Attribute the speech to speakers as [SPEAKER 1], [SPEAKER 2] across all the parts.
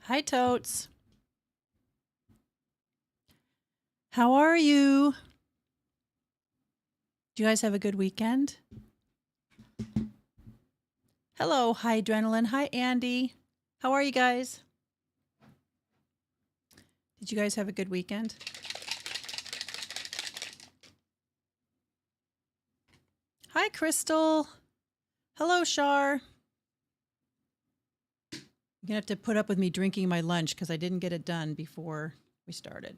[SPEAKER 1] Hi, Totes. How are you? Do you guys have a good weekend? Hello, hi, Adrenaline. Hi, Andy. How are you guys? Did you guys have a good weekend? Hi, Crystal. Hello, Shar. You're going to have to put up with me drinking my lunch because I didn't get it done before we started.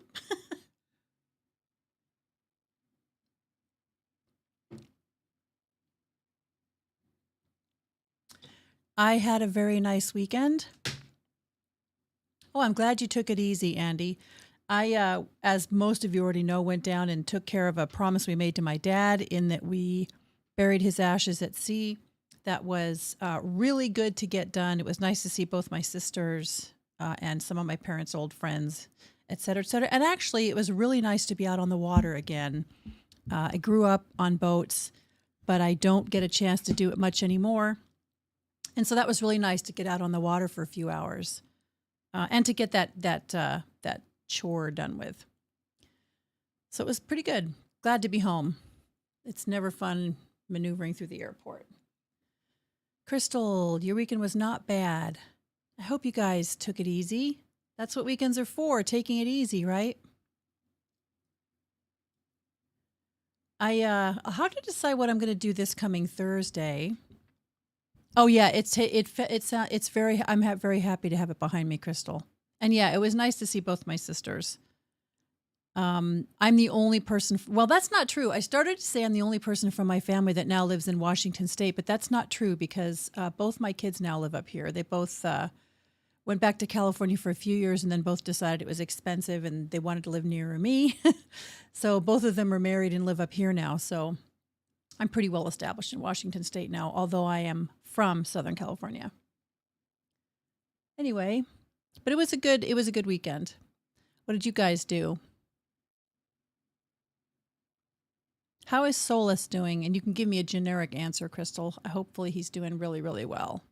[SPEAKER 1] I had a very nice weekend. Oh, I'm glad you took it easy, Andy. I, as most of you already know, went down and took care of a promise we made to my dad in that we buried his ashes at sea. That was really good to get done. It was nice to see both my sisters and some of my parents' old friends, et cetera, et cetera. And actually, it was really nice to be out on the water again. I grew up on boats, but I don't get a chance to do it much anymore. And so that was really nice to get out on the water for a few hours and to get that chore done with. So it was pretty good. Glad to be home. It's never fun maneuvering through the airport. Crystal, your weekend was not bad. I hope you guys took it easy. That's what weekends are for, taking it easy, right? I'll have to decide what I'm going to do this coming Thursday. Oh yeah, it's very. I'm very happy to have it behind me, Crystal. And yeah, it was nice to see both my sisters. I'm the only person. Well, that's not true. I started to say I'm the only person from my family that now lives in Washington State, but that's not true because both my kids now live up here. They both went back to California for a few years and then both decided it was expensive and they wanted to live nearer me. So both of them are married and live up here now. So I'm pretty well established in Washington State now, although I am from Southern California. Anyway, but it was a good weekend. What did you guys do? How is Solus doing? And you can give me a generic answer, Crystal. Hopefully he's doing really, really well.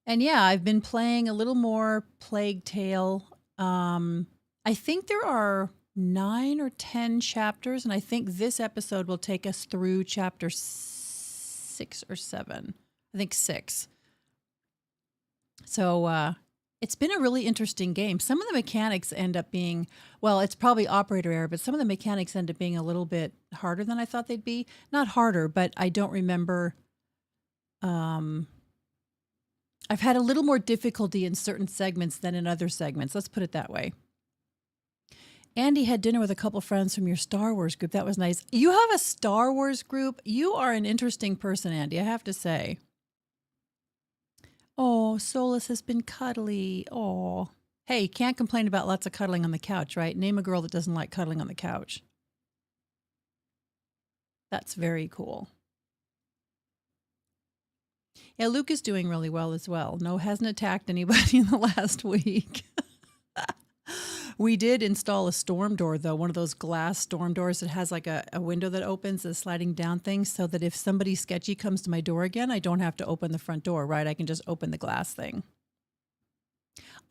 [SPEAKER 1] And yeah, I've been playing a little more Plague Tale. I think there are 9 or 10 chapters, and I think this episode will take us through chapter 6 or 7. I think 6. So it's been a really interesting game. Some of the mechanics end up being, well, it's probably operator error, but some of the mechanics end up being a little bit harder than I thought they'd be. Not harder, but I don't remember. I've had a little more difficulty in certain segments than in other segments. Let's put it that way. Andy had dinner with a couple friends from your Star Wars group. That was nice. You have a Star Wars group? You are an interesting person, Andy, I have to say. Oh, Solus has been cuddly. Oh. Hey, can't complain about lots of cuddling on the couch, right? Name a girl that doesn't like cuddling on the couch. That's very cool. Yeah, Luke is doing really well as well. No, hasn't attacked anybody in the last week. We did install a storm door, though, one of those glass storm doors that has like a window that opens, a sliding down thing, so that if somebody sketchy comes to my door again, I don't have to open the front door, right? I can just open the glass thing.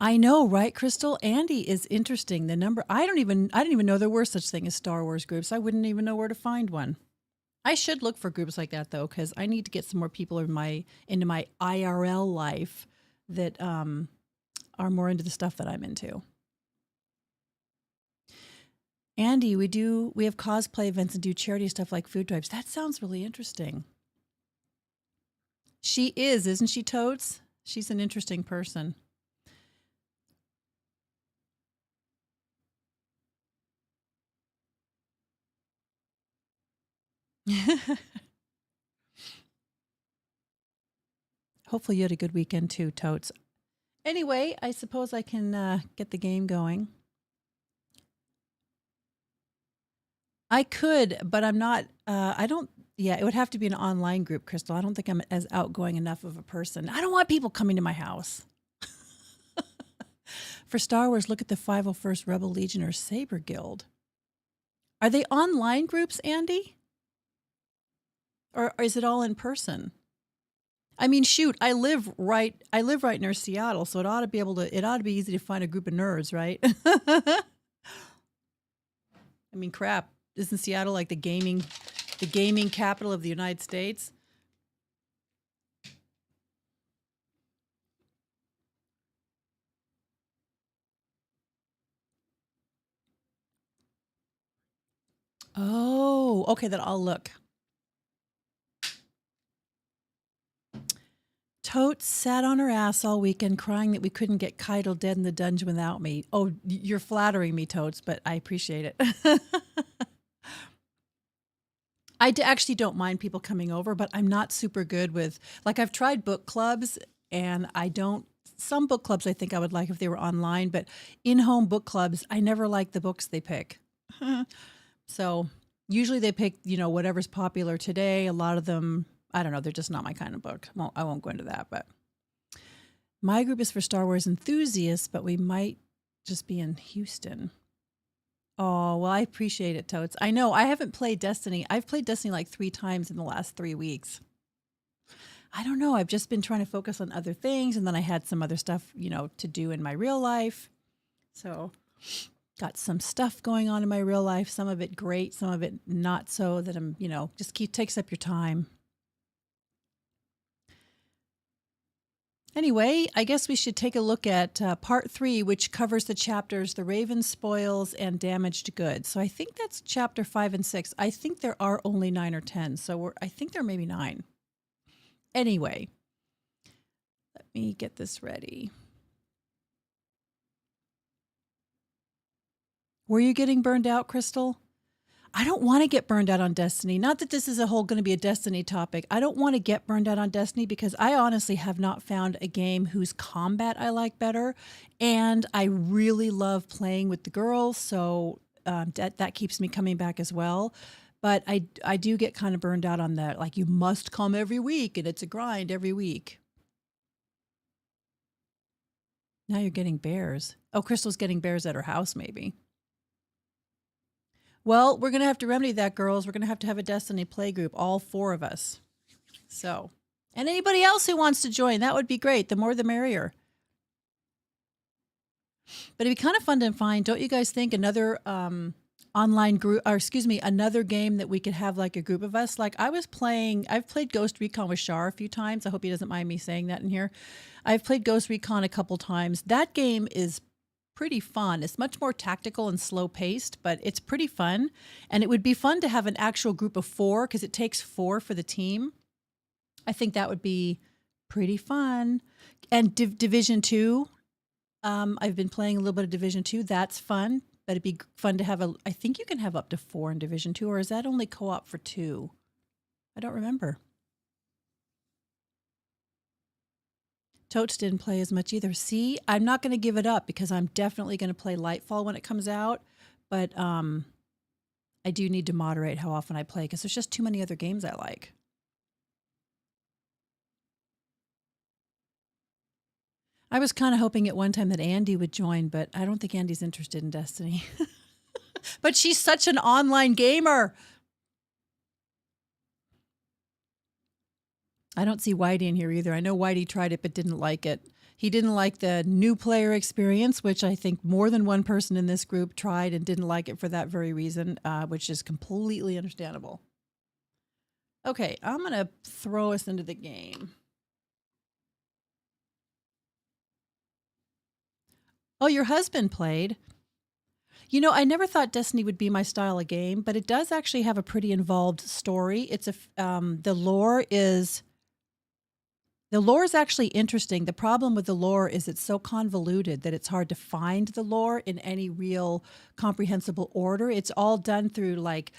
[SPEAKER 1] I know, right, Crystal? Andy is interesting. The number, I didn't even know there were such thing as Star Wars groups. I wouldn't even know where to find one. I should look for groups like that though, because I need to get some more people into my IRL life that are more into the stuff that I'm into. Andy, we have cosplay events and do charity stuff like food drives. That sounds really interesting. She is, isn't she, Toads? She's an interesting person. Hopefully you had a good weekend too, Totes. Anyway, I suppose I can get the game going. I could, but I'm not, I don't, yeah, it would have to be an online group, Crystal. I don't think I'm as outgoing enough of a person. I don't want people coming to my house. For Star Wars, look at the 501st Rebel Legion or Saber Guild. Are they online groups, Andy? Or is it all in person? I mean, shoot, I live right near Seattle, so it ought to be easy to find a group of nerds, right? I mean, crap. Isn't Seattle like the gaming capital of the United States? Oh, okay, then I'll look. Totes sat on her ass all weekend crying that we couldn't get Keitel dead in the dungeon without me. Oh, you're flattering me, Totes, but I appreciate it. Actually don't mind people coming over, but I'm not super good with, like, I've tried book clubs and some book clubs I think I would like if they were online, but in-home book clubs, I never like the books they pick. So usually they pick, whatever's popular today. A lot of them, I don't know, they're just not my kind of book. Well, I won't go into that, but my group is for Star Wars enthusiasts, but we might just be in Houston. Oh, well, I appreciate it, Totes. I know I haven't played Destiny. I've played Destiny like 3 times in the last 3 weeks. I don't know. I've just been trying to focus on other things. And then I had some other stuff, to do in my real life. So got some stuff going on in my real life. Some of it great, some of it not so, that I'm, takes up your time. Anyway, I guess we should take a look at part 3, which covers the chapters The Raven Spoils and Damaged Goods. So I think that's chapter 5 and 6. I think there are only 9 or 10. So I think there may be 9. Anyway, let me get this ready. Were you getting burned out, Crystal? I don't want to get burned out on Destiny. Not that this is going to be a Destiny topic. I don't want to get burned out on Destiny because I honestly have not found a game whose combat I like better. And I really love playing with the girls. So that keeps me coming back as well. But I do get kind of burned out on that. Like, you must come every week and it's a grind every week. Now you're getting bears. Oh, Crystal's getting bears at her house, maybe. Well, we're going to have to remedy that, girls. We're going to have a Destiny play group, all 4 of us. So, and anybody else who wants to join, that would be great. The more the merrier. But it'd be kind of fun to find, don't you guys think, another online group, another game that we could have like a group of us? Like I've played Ghost Recon with Shar a few times. I hope he doesn't mind me saying that in here. I've played Ghost Recon a couple times. That game is pretty fun. It's much more tactical and slow paced, but it's pretty fun. And it would be fun to have an actual group of 4 because it takes 4 for the team. I think that would be pretty fun. And Division 2, I've been playing a little bit of Division 2. That's fun. But it'd be fun to have I think you can have up to 4 in Division 2, or is that only co-op for 2? I don't remember. Totes didn't play as much either. See, I'm not going to give it up because I'm definitely going to play Lightfall when it comes out. But I do need to moderate how often I play because there's just too many other games I like. I was kind of hoping at one time that Andy would join, but I don't think Andy's interested in Destiny. But she's such an online gamer. I don't see Whitey in here either. I know Whitey tried it but didn't like it. He didn't like the new player experience, which I think more than one person in this group tried and didn't like it for that very reason, which is completely understandable. Okay, I'm going to throw us into the game. Oh, your husband played. I never thought Destiny would be my style of game, but it does actually have a pretty involved story. It's the lore is actually interesting. The problem with the lore is it's so convoluted that it's hard to find the lore in any real comprehensible order. It's all done through like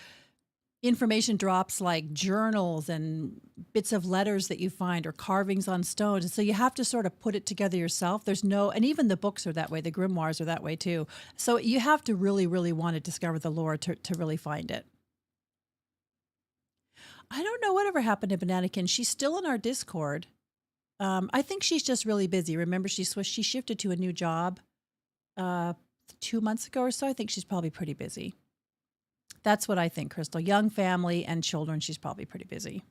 [SPEAKER 1] information drops like journals and bits of letters that you find or carvings on stones. And so you have to sort of put it together yourself. And even the books are that way. The grimoires are that way too. So you have to really, really want to discover the lore to really find it. I don't know whatever happened to Bananakin. She's still in our Discord. I think she's just really busy. Remember, she shifted to a new job 2 months ago or so. I think she's probably pretty busy. That's what I think, Crystal. Young family and children, she's probably pretty busy.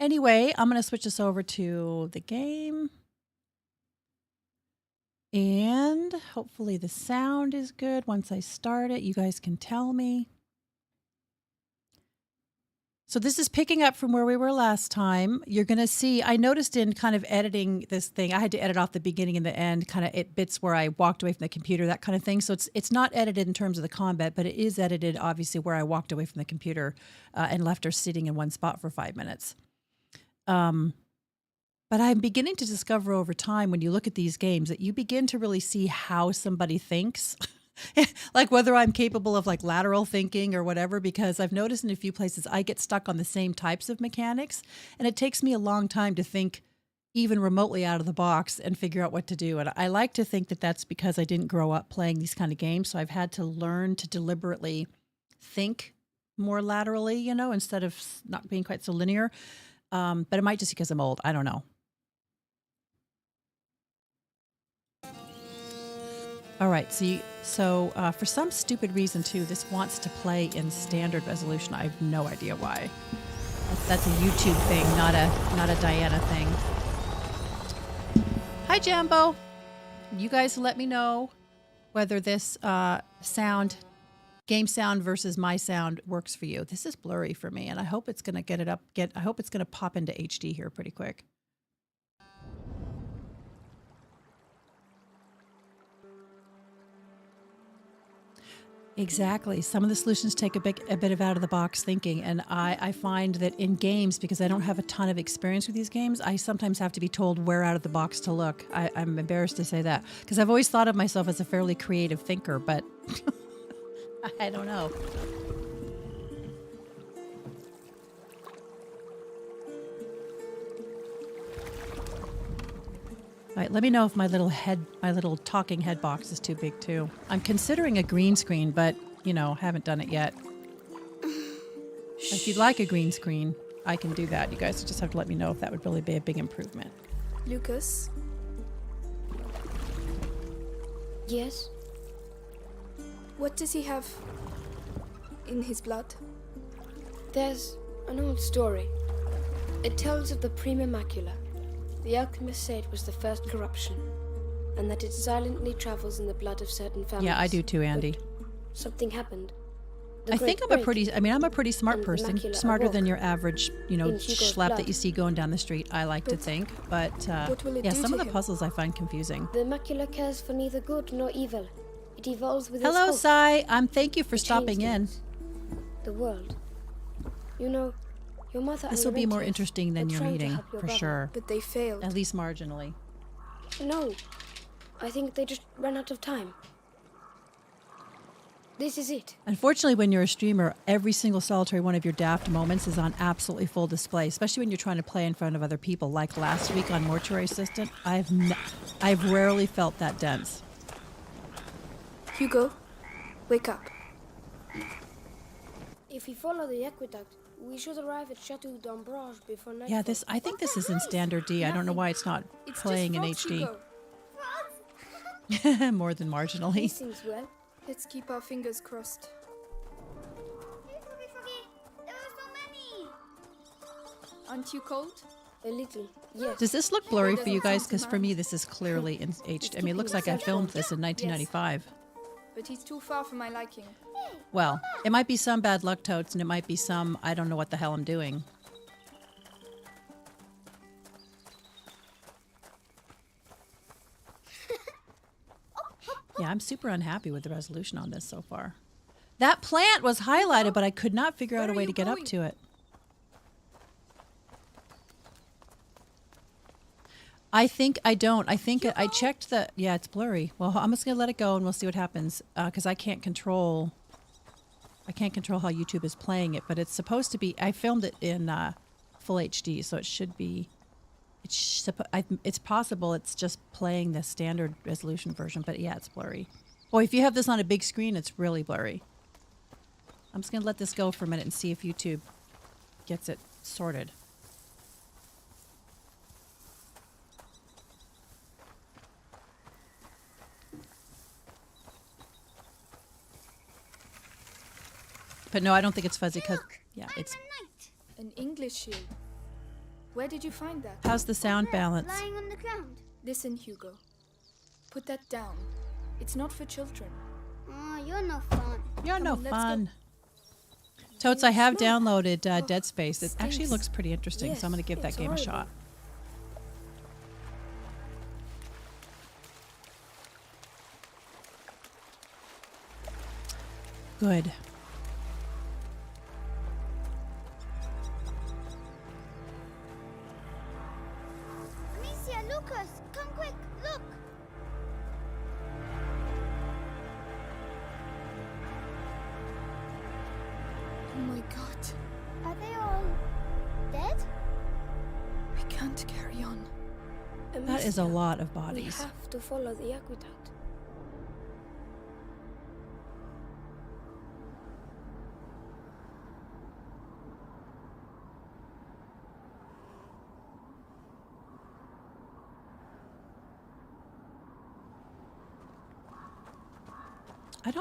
[SPEAKER 1] Anyway, I'm going to switch this over to the game. And hopefully the sound is good. Once I start it, you guys can tell me. So this is picking up from where we were last time. You're going to see, I noticed in kind of editing this thing, I had to edit off the beginning and the end, kind of it bits where I walked away from the computer, that kind of thing. So it's not edited in terms of the combat, but it is edited obviously where I walked away from the computer and left her sitting in one spot for 5 minutes. But I'm beginning to discover over time when you look at these games that you begin to really see how somebody thinks. Like whether I'm capable of like lateral thinking or whatever, because I've noticed in a few places I get stuck on the same types of mechanics and it takes me a long time to think even remotely out of the box and figure out what to do. And I like to think that that's because I didn't grow up playing these kind of games. So I've had to learn to deliberately think more laterally, you know, instead of not being quite so linear. But it might just be because I'm old. I don't know. All right, so for some stupid reason, too, this wants to play in standard resolution. I have no idea why. That's a YouTube thing, not a Diana thing. Hi, Jambo. You guys let me know whether this game sound versus my sound works for you. This is blurry for me, and I hope it's going to I hope it's going to pop into HD here pretty quick. Exactly. Some of the solutions take a bit of out of the box thinking. And I find that in games, because I don't have a ton of experience with these games, I sometimes have to be told where out of the box to look. I'm embarrassed to say that because I've always thought of myself as a fairly creative thinker, but I don't know. All right, let me know if my little talking head box is too big too. I'm considering a green screen, but, you know, haven't done it yet. If you'd like a green screen, I can do that. You guys just have to let me know if that would really be a big improvement.
[SPEAKER 2] Lucas?
[SPEAKER 3] Yes?
[SPEAKER 2] What does he have in his blood?
[SPEAKER 3] There's an old story. It tells of the Prima Macula. The alchemists say it was the first corruption, and that it silently travels in the blood of certain families.
[SPEAKER 1] Yeah, I do too, Andy.
[SPEAKER 3] But something happened.
[SPEAKER 1] I think I'm a pretty smart person, smarter than your average, you know, schlep that you see going down the street, I like to think. But yeah, some of the puzzles I find confusing.
[SPEAKER 3] The macula cares for neither good nor evil. It evolves with
[SPEAKER 1] Hello,
[SPEAKER 3] its hope.
[SPEAKER 1] Sai. Thank you for stopping in.
[SPEAKER 3] The world. You know, your mother
[SPEAKER 1] This
[SPEAKER 3] and
[SPEAKER 1] will be more
[SPEAKER 3] Laurentius
[SPEAKER 1] interesting than
[SPEAKER 3] were
[SPEAKER 1] your
[SPEAKER 3] trying to
[SPEAKER 1] meeting,
[SPEAKER 3] help your
[SPEAKER 1] for
[SPEAKER 3] brother.
[SPEAKER 1] sure.
[SPEAKER 2] But they failed.
[SPEAKER 1] At least marginally.
[SPEAKER 3] No, I think they just ran out of time. This is it.
[SPEAKER 1] Unfortunately, when you're a streamer, every single solitary one of your daft moments is on absolutely full display, especially when you're trying to play in front of other people. Like last week on Mortuary Assistant, I've rarely felt that dense.
[SPEAKER 2] Hugo, wake up.
[SPEAKER 3] If we follow the aqueduct, we should arrive at Chateau d'Ambrage before nightfall.
[SPEAKER 1] Yeah, I think this is in standard D. I don't know why it's not playing in HD. More than marginally.
[SPEAKER 3] This seems well.
[SPEAKER 2] Let's keep our fingers crossed.
[SPEAKER 4] There are so many.
[SPEAKER 2] Aren't you cold?
[SPEAKER 3] A little, yes.
[SPEAKER 1] Does this look blurry for you guys? Because for me, this is clearly in HD. I mean, it looks like I filmed this in 1995.
[SPEAKER 2] But he's too far for my liking.
[SPEAKER 1] Well, it might be some bad luck, Totes, and it might be some I don't know what the hell I'm doing. Yeah, I'm super unhappy with the resolution on this so far. That plant was highlighted, but I could not figure out a way to get up to it. I think I don't. I think I checked the... Yeah, it's blurry. Well, I'm just going to let it go and we'll see what happens because I can't control how YouTube is playing it, but it's supposed to be... I filmed it in full HD, so it should be... It's possible it's just playing the standard resolution version, but yeah, it's blurry. Boy, if you have this on a big screen, it's really blurry. I'm just going to let this go for a minute and see if YouTube gets it sorted. But no, I don't think it's fuzzy because, yeah, it's...
[SPEAKER 2] An English shield. Where did you find that?
[SPEAKER 1] How's the sound balance?
[SPEAKER 4] Lying on the ground.
[SPEAKER 2] Listen, Hugo. Put that down. It's not for children.
[SPEAKER 4] Oh, you're no fun.
[SPEAKER 1] You're
[SPEAKER 2] Come
[SPEAKER 1] no
[SPEAKER 2] on, let's
[SPEAKER 1] fun. Totes, I have
[SPEAKER 2] Slow.
[SPEAKER 1] downloaded Dead Space. It actually
[SPEAKER 2] Stinks.
[SPEAKER 1] looks pretty interesting, so I'm going to give that
[SPEAKER 2] Yes,
[SPEAKER 1] game a
[SPEAKER 2] it's
[SPEAKER 1] shot. Good.
[SPEAKER 4] Amicia, Lucas, come quick, look.
[SPEAKER 2] Oh my god.
[SPEAKER 4] Are they all dead?
[SPEAKER 2] We can't carry on.
[SPEAKER 1] That is a
[SPEAKER 3] Amicia,
[SPEAKER 1] lot of
[SPEAKER 3] We
[SPEAKER 1] bodies.
[SPEAKER 3] have to follow the aqueduct.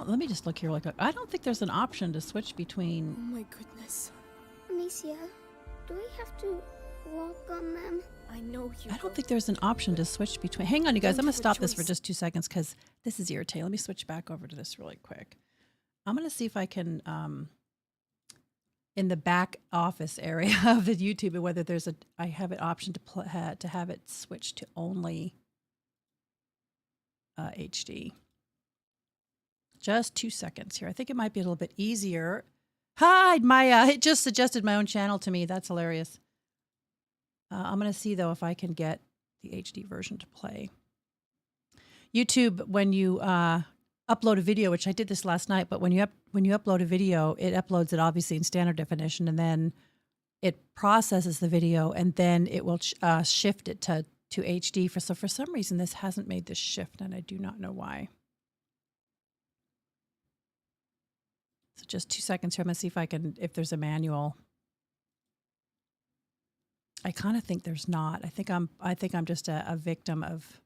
[SPEAKER 1] Let me just look here. I don't think there's an option to switch
[SPEAKER 2] Oh
[SPEAKER 1] between.
[SPEAKER 2] my goodness.
[SPEAKER 4] Amicia, do we have to walk on them?
[SPEAKER 2] I know, Hugo.
[SPEAKER 1] I don't think there's an option to switch between. Hang on, you guys.
[SPEAKER 2] Don't
[SPEAKER 1] I'm going
[SPEAKER 2] have
[SPEAKER 1] to
[SPEAKER 2] a
[SPEAKER 1] stop this for
[SPEAKER 2] choice.
[SPEAKER 1] just 2 seconds because this is irritating. Let me switch back over to this really quick. I'm going to see if I can, in the back office area of the YouTube, whether I have an option to have it switch to only HD. Just 2 seconds here. I think it might be a little bit easier. Hi, it just suggested my own channel to me. That's hilarious. I'm going to see, though, if I can get the HD version to play. YouTube, when you upload a video, which I did this last night, but when you upload a video, it uploads it obviously in standard definition, and then it processes the video, and then it will shift it to HD. So for some reason, this hasn't made this shift, and I do not know why. So just 2 seconds here. I'm going to see if there's a manual. I kind of think there's not. I think I'm just a victim of.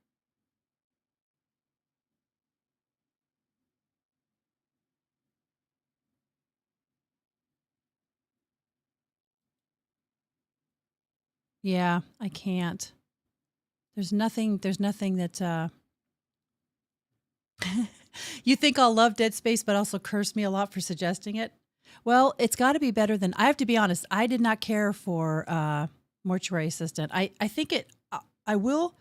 [SPEAKER 1] Yeah, I can't. There's nothing that. You think I'll love Dead Space, but also curse me a lot for suggesting it? Well, it's got to be better than. I have to be honest. I did not care for Mortuary Assistant. I think I will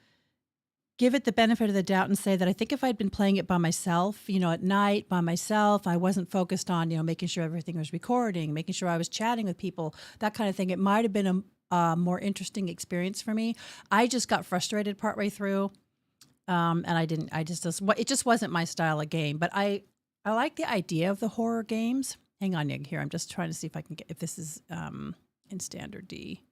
[SPEAKER 1] give it the benefit of the doubt and say that I think if I'd been playing it by myself, at night by myself, I wasn't focused on, making sure everything was recording, making sure I was chatting with people, that kind of thing. It might have been a more interesting experience for me. I just got frustrated partway through. And it just wasn't my style of game, but I like the idea of the horror games. Hang on here. I'm just trying to see if this is, in standard D.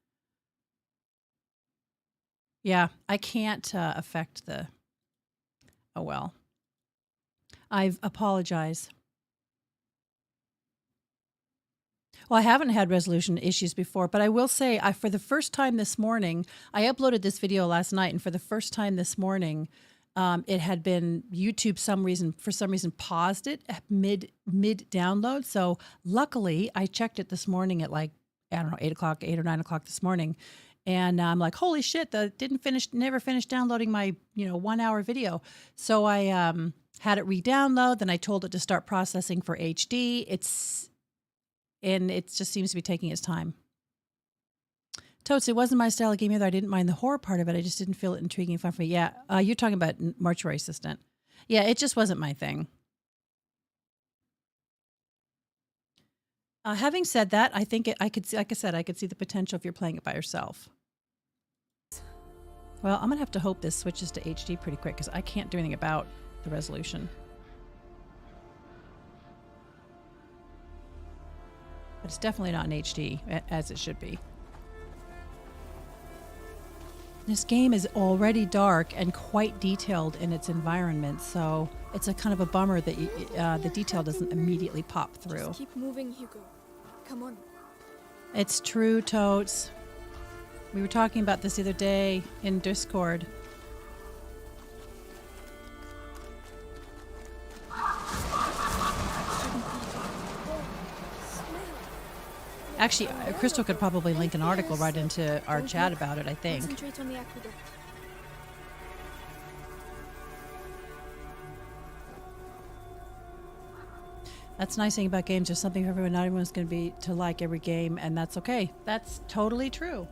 [SPEAKER 1] Yeah, I can't, affect oh well. I apologize. Well, I haven't had resolution issues before, but I will say for the first time this morning, I uploaded this video last night, and for the first time this morning, it had been YouTube for some reason paused it at mid download. So luckily, I checked it this morning at 8 or 9 o'clock this morning, and I'm like, holy shit, never finished downloading my 1 hour video. So I had it re-download, then I told it to start processing for HD. And it just seems to be taking its time. Totes, it wasn't my style of game either. I didn't mind the horror part of it. I just didn't feel it intriguing and fun for me. Yeah, you're talking about Mortuary Assistant. Yeah, it just wasn't my thing. Having said that, I think I could see, like I said, I could see the potential if you're playing it by yourself. Well, I'm going to have to hope this switches to HD pretty quick because I can't do anything about the resolution. But it's definitely not in HD, as it should be. This game is already dark and quite detailed in its environment, so it's a kind of a bummer that the detail doesn't immediately pop through.
[SPEAKER 2] Just keep moving, Hugo. Come on.
[SPEAKER 1] It's true, Totes. We were talking about this the other day in Discord. Actually, Crystal could probably link an article right into our chat about it, I think.
[SPEAKER 2] Concentrate on the aqueduct.
[SPEAKER 1] That's the nice thing about games. There's something for everyone. Not everyone's going to be to like every game, and that's okay. That's totally true.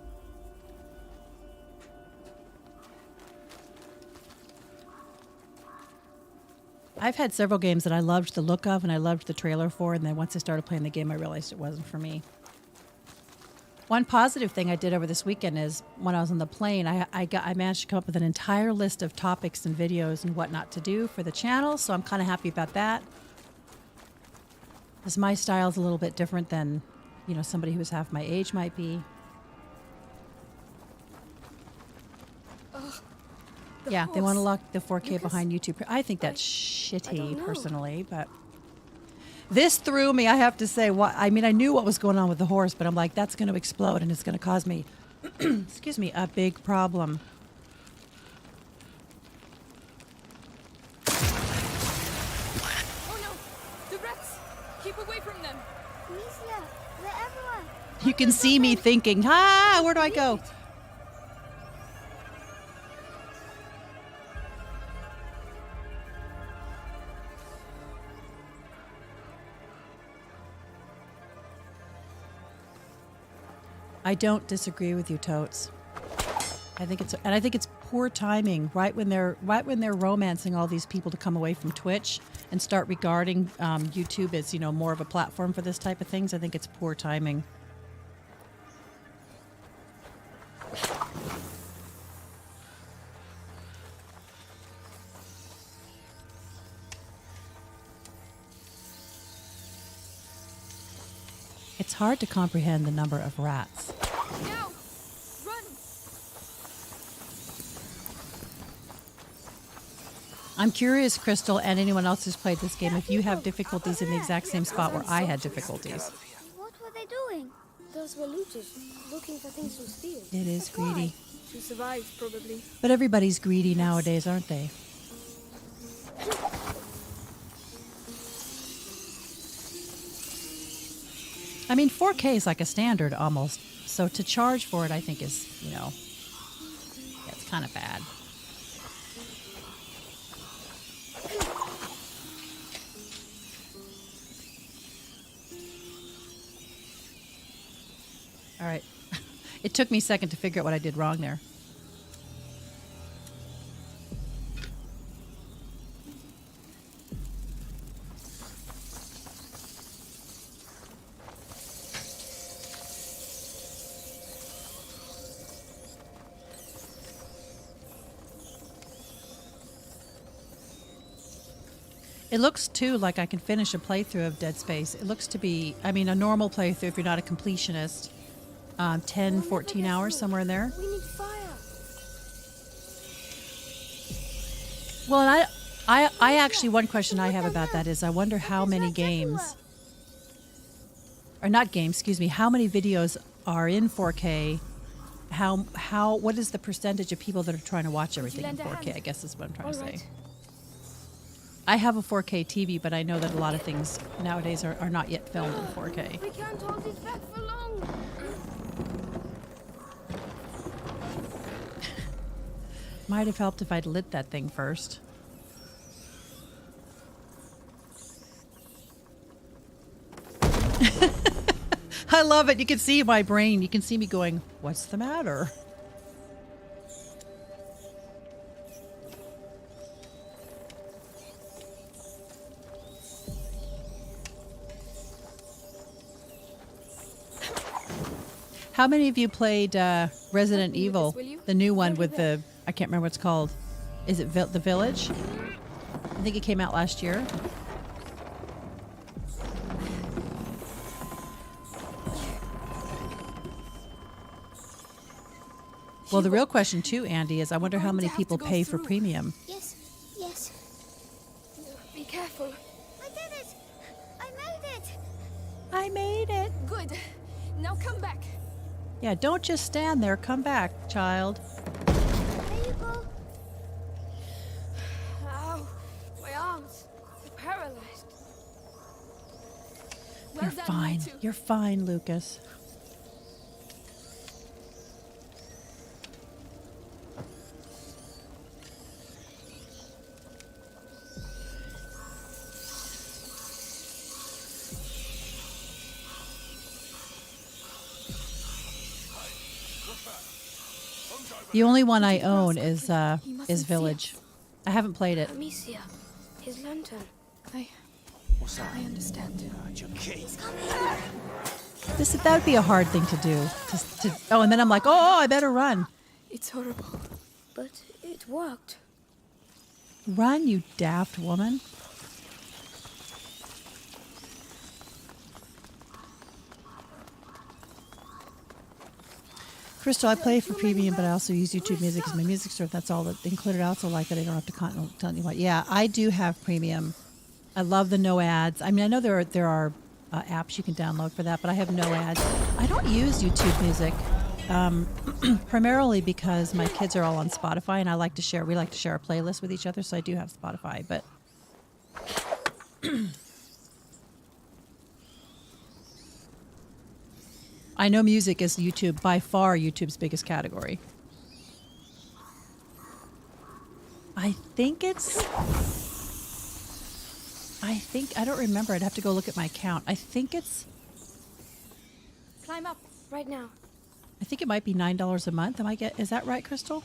[SPEAKER 1] I've had several games that I loved the look of and I loved the trailer for, and then once I started playing the game, I realized it wasn't for me. One positive thing I did over this weekend is when I was on the plane, I managed to come up with an entire list of topics and videos and what not to do for the channel, so I'm kind of happy about that. Because my style is a little bit different than, you know, somebody who's half my age might be. Yeah, they want to lock the 4K
[SPEAKER 2] Lucas?
[SPEAKER 1] behind YouTube. I think that's shitty, personally, but this threw me, I have to say. I mean, I knew what was going on with the horse, but I'm like, that's going to explode and it's going to cause me, excuse me, a big problem.
[SPEAKER 2] Oh no! The rats! Keep away from them!
[SPEAKER 4] Amicia, they're everywhere.
[SPEAKER 1] You can see me thinking, where do I go? I don't disagree with you, Totes. I think it's poor timing. Right when they're romancing all these people to come away from Twitch and start regarding YouTube as, you know, more of a platform for this type of things. I think it's poor timing. It's hard to comprehend the number of rats.
[SPEAKER 2] Now! Run!
[SPEAKER 1] I'm curious, Crystal, and anyone else who's played this game, if you have difficulties in the exact same spot where I had difficulties.
[SPEAKER 4] What were they doing?
[SPEAKER 3] Those were looters, looking for things to steal.
[SPEAKER 1] It is greedy.
[SPEAKER 2] She survived, probably.
[SPEAKER 1] But everybody's greedy nowadays, aren't they? I mean, 4K is like a standard almost. So to charge for it, I think is, you know, yeah, it's kind of bad. All right. It took me a second to figure out what I did wrong there. It looks, too, like I can finish a playthrough of Dead Space. It looks to be, I mean, a normal playthrough if you're not a completionist. 10, 14 hours, somewhere in there.
[SPEAKER 3] We need fire.
[SPEAKER 1] Well, and I actually, one question I have about that is I wonder how many games, or not games, excuse me, how many videos are in 4K? What is the percentage of people that are trying to watch everything in 4K? I guess is what I'm trying to say. I have a 4K TV, but I know that a lot of things nowadays are not yet filmed in 4K.
[SPEAKER 3] We can't hold this back for long.
[SPEAKER 1] Might have helped if I'd lit that thing first. I love it. You can see my brain. You can see me going, what's the matter? How many of you played Resident Evil, the new one with the, I can't remember what it's called. Is it The Village? I think it came out last year. Well, the real question too, Andy, is I wonder how many people pay for premium.
[SPEAKER 4] Yes, yes.
[SPEAKER 3] Be careful.
[SPEAKER 4] I did it! I made it!
[SPEAKER 1] I made it.
[SPEAKER 2] Good. Now come back.
[SPEAKER 1] Yeah, don't just stand there. Come back, child.
[SPEAKER 4] There you go.
[SPEAKER 2] Ow. My arms. They're paralyzed. Well
[SPEAKER 1] You're
[SPEAKER 2] done,
[SPEAKER 1] fine.
[SPEAKER 2] you two.
[SPEAKER 1] You're fine, Lucas. The only one I own
[SPEAKER 2] He mustn't
[SPEAKER 1] is
[SPEAKER 2] see
[SPEAKER 1] Village.
[SPEAKER 2] us.
[SPEAKER 1] I haven't played it.
[SPEAKER 3] Amicia, his lantern.
[SPEAKER 5] What's that?
[SPEAKER 2] I understand.
[SPEAKER 5] Your key.
[SPEAKER 1] That would be a hard thing to do. Oh, and then I'm like, oh, I better run.
[SPEAKER 2] It's horrible.
[SPEAKER 3] But it worked.
[SPEAKER 1] Run, you daft woman. Crystal, I play for premium, but I also use YouTube Music as my music store. That's all that included. I also like that I don't have to tell you what. Yeah, I do have premium. I love the no ads. I mean, I know there are apps you can download for that, but I have no ads. I don't use YouTube Music primarily because my kids are all on Spotify, and we like to share our playlists with each other. So I do have Spotify, but. I know music is by far YouTube's biggest category. I don't remember. I'd have to go look at my account. I think it's
[SPEAKER 3] Climb up right now.
[SPEAKER 1] I think it might be $9 a month. Is that right, Crystal?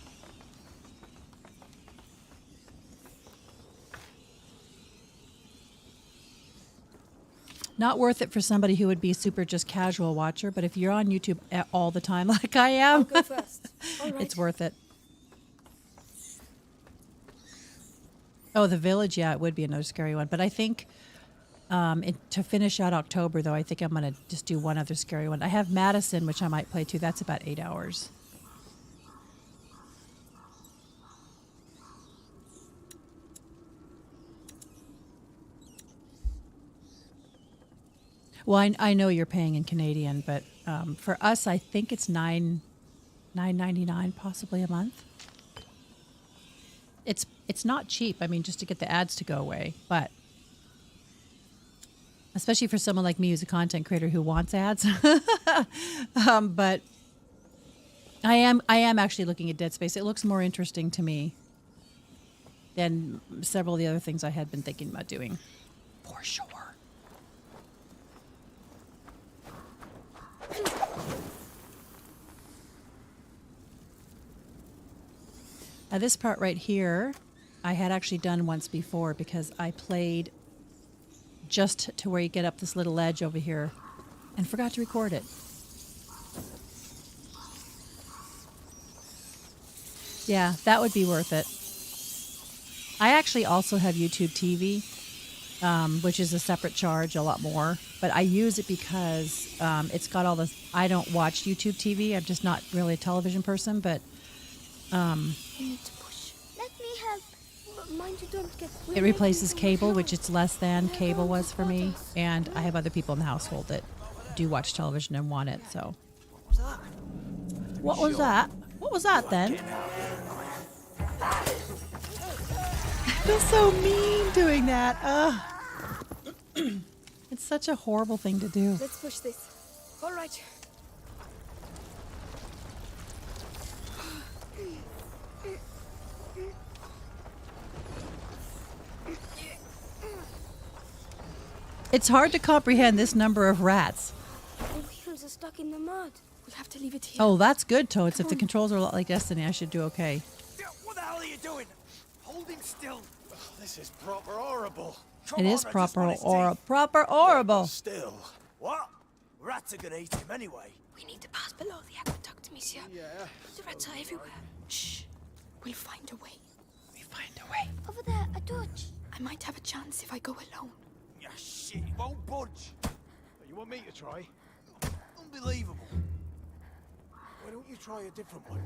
[SPEAKER 1] Not worth it for somebody who would be super just casual watcher, but if you're on YouTube all the time like I am,
[SPEAKER 3] I'll go first. All right.
[SPEAKER 1] it's worth it. Oh, The Village, yeah, it would be another scary one. But I think to finish out October, though, I think I'm going to just do one other scary one. I have Madison, which I might play too. That's about 8 hours. Well, I know you're paying in Canadian, but for us, I think it's $9.99 possibly a month. It's not cheap. I mean, just to get the ads to go away, but especially for someone like me who's a content creator who wants ads. But I am actually looking at Dead Space. It looks more interesting to me than several of the other things I had been thinking about doing, for sure. Now this part right here, I had actually done once before because I played just to where you get up this little ledge over here and forgot to record it. Yeah, that would be worth it. I actually also have YouTube TV, which is a separate charge, a lot more. But I use it because it's got all this. I don't watch YouTube TV. I'm just not really a television person, but
[SPEAKER 3] You need to push.
[SPEAKER 4] Let me help.
[SPEAKER 3] Mind you don't get...
[SPEAKER 1] it replaces cable, which it's less than cable was for me. And I have other people in the household that do watch television and want it. So, what was that? What was that then? I feel so mean doing that. Ugh. It's such a horrible thing to do.
[SPEAKER 2] Let's push this.
[SPEAKER 3] All right.
[SPEAKER 1] It's hard to comprehend this number of rats.
[SPEAKER 3] The wheels are stuck in the mud.
[SPEAKER 2] We'll have to leave it here.
[SPEAKER 1] Oh, that's good, Toads. If the controls are a lot like Destiny, I should do okay.
[SPEAKER 5] What the hell are you doing? Holding still. Oh, this is proper horrible.
[SPEAKER 1] It is proper horrible.
[SPEAKER 5] Still. What? Rats are gonna eat him anyway.
[SPEAKER 3] We need to pass below the aqueduct, Monsieur.
[SPEAKER 5] Yeah.
[SPEAKER 3] The rats are everywhere.
[SPEAKER 2] Shh. We'll find a way.
[SPEAKER 1] We find a way.
[SPEAKER 4] Over there, a torch.
[SPEAKER 2] I might have a chance if I go alone.
[SPEAKER 5] Yeah, shit, he won't budge. You want me to try? Unbelievable. Why don't you try a different one?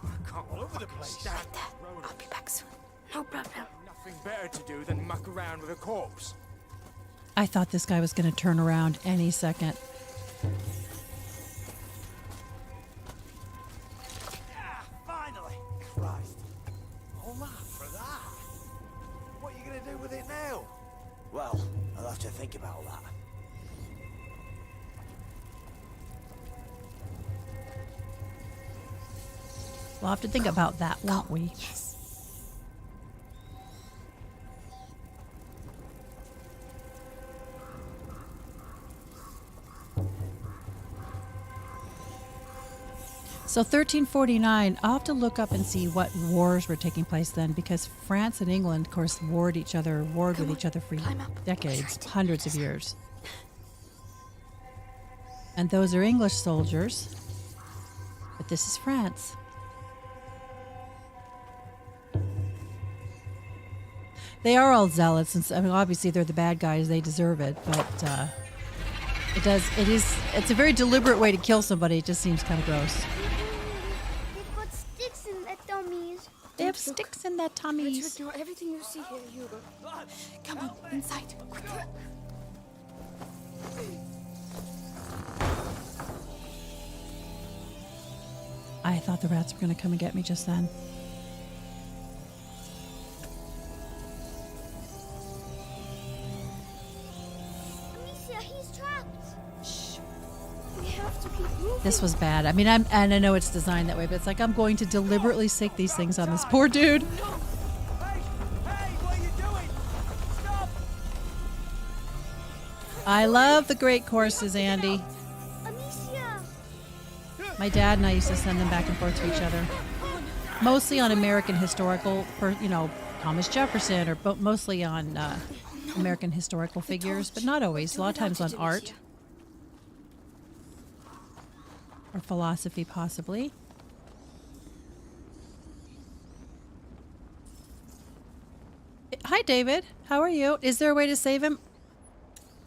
[SPEAKER 5] I can't all over the place.
[SPEAKER 2] Right there. I'll be back soon.
[SPEAKER 3] No problem.
[SPEAKER 6] Nothing better to do than muck around with a corpse.
[SPEAKER 1] I thought this guy was going to turn around any second.
[SPEAKER 5] Ah, finally. Christ. All that for that. What are you gonna do with it now? Well, I'll have to think about that.
[SPEAKER 1] We'll have to think about that, won't we? So 1349, I'll have to look up and see what wars were taking place then, because France and England, of course, warred with each other for decades, hundreds of years. And those are English soldiers, but this is France. They are all zealots, and I mean, obviously they're the bad guys; they deserve it. But it's a very deliberate way to kill somebody. It just seems kind of gross.
[SPEAKER 4] They've got sticks in their dummies.
[SPEAKER 1] They have sticks in their
[SPEAKER 3] Let's
[SPEAKER 1] tummies.
[SPEAKER 3] ignore everything you see here, Hugo. Come on, inside. Quick.
[SPEAKER 1] I thought the rats were going to come and get me just then.
[SPEAKER 4] Amicia, he's trapped.
[SPEAKER 3] We have to keep moving.
[SPEAKER 1] This was bad. I mean, and I know it's designed that way, but it's like I'm going to deliberately sick these things on this poor dude.
[SPEAKER 5] Hey, what are you doing? Stop!
[SPEAKER 1] I love the great courses, Andy.
[SPEAKER 4] Amicia.
[SPEAKER 1] My dad and I used to send them back and forth to each other. Mostly on American historical, Thomas Jefferson, or mostly on American historical figures, but not always. A lot of times on art or philosophy, possibly. Hi, David. How are you? Is there a way to save him?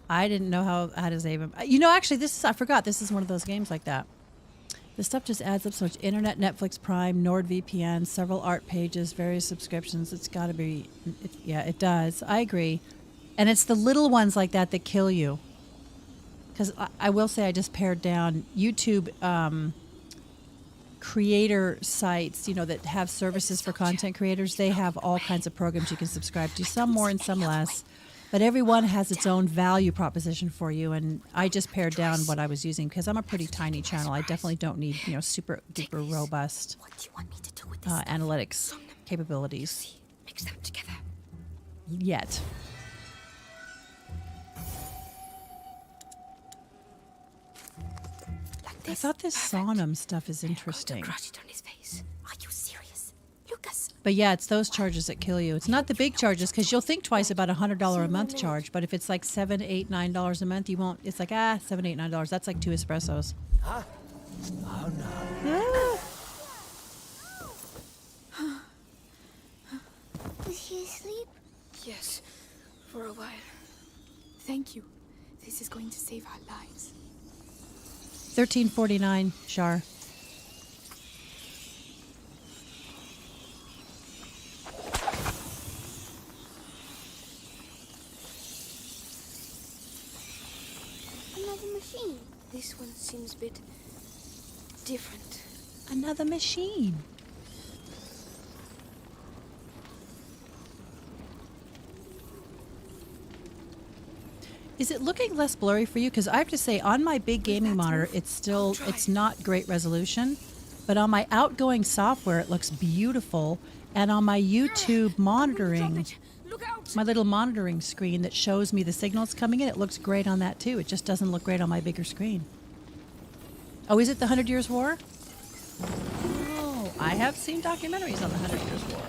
[SPEAKER 1] I didn't know how to save him. Actually, I forgot. This is one of those games like that. This stuff just adds up so much. Internet, Netflix, Prime, NordVPN, several art pages, various subscriptions. It's got to be... it does. I agree. And it's the little ones like that kill you. Because I will say I just pared down YouTube creator sites, that have services for content creators. They have all kinds of programs you can subscribe to, some more and some less. But every one has its own value proposition for you, and I just pared down what I was using because I'm a pretty tiny channel. I definitely don't need, super duper robust analytics capabilities
[SPEAKER 3] Mix them together.
[SPEAKER 1] yet. I thought this Sonam stuff is interesting.
[SPEAKER 3] Crush it on his face. Are you serious, Lucas?
[SPEAKER 1] But yeah, it's those charges that kill you. It's not the big charges because you'll think twice about $100 a month charge. But if it's like $7, $8, $9 a month, you won't. It's like $7, $8, $9. That's like 2 espressos.
[SPEAKER 5] Huh? Oh, no.
[SPEAKER 4] Is he asleep?
[SPEAKER 2] Yes, for a while. Thank you. This is going to save our lives.
[SPEAKER 1] 1349, Shar.
[SPEAKER 4] Another machine.
[SPEAKER 3] This one seems a bit different.
[SPEAKER 1] Another machine. Is it looking less blurry for you? Because I have to say, on my big gaming monitor, it's not great resolution. But on my outgoing software, it looks beautiful. And on my YouTube monitoring, my little monitoring screen that shows me the signals coming in, it looks great on that too. It just doesn't look great on my bigger screen. Oh, is it the 100 Years' War? Oh, I have seen documentaries on the 100 Years' War.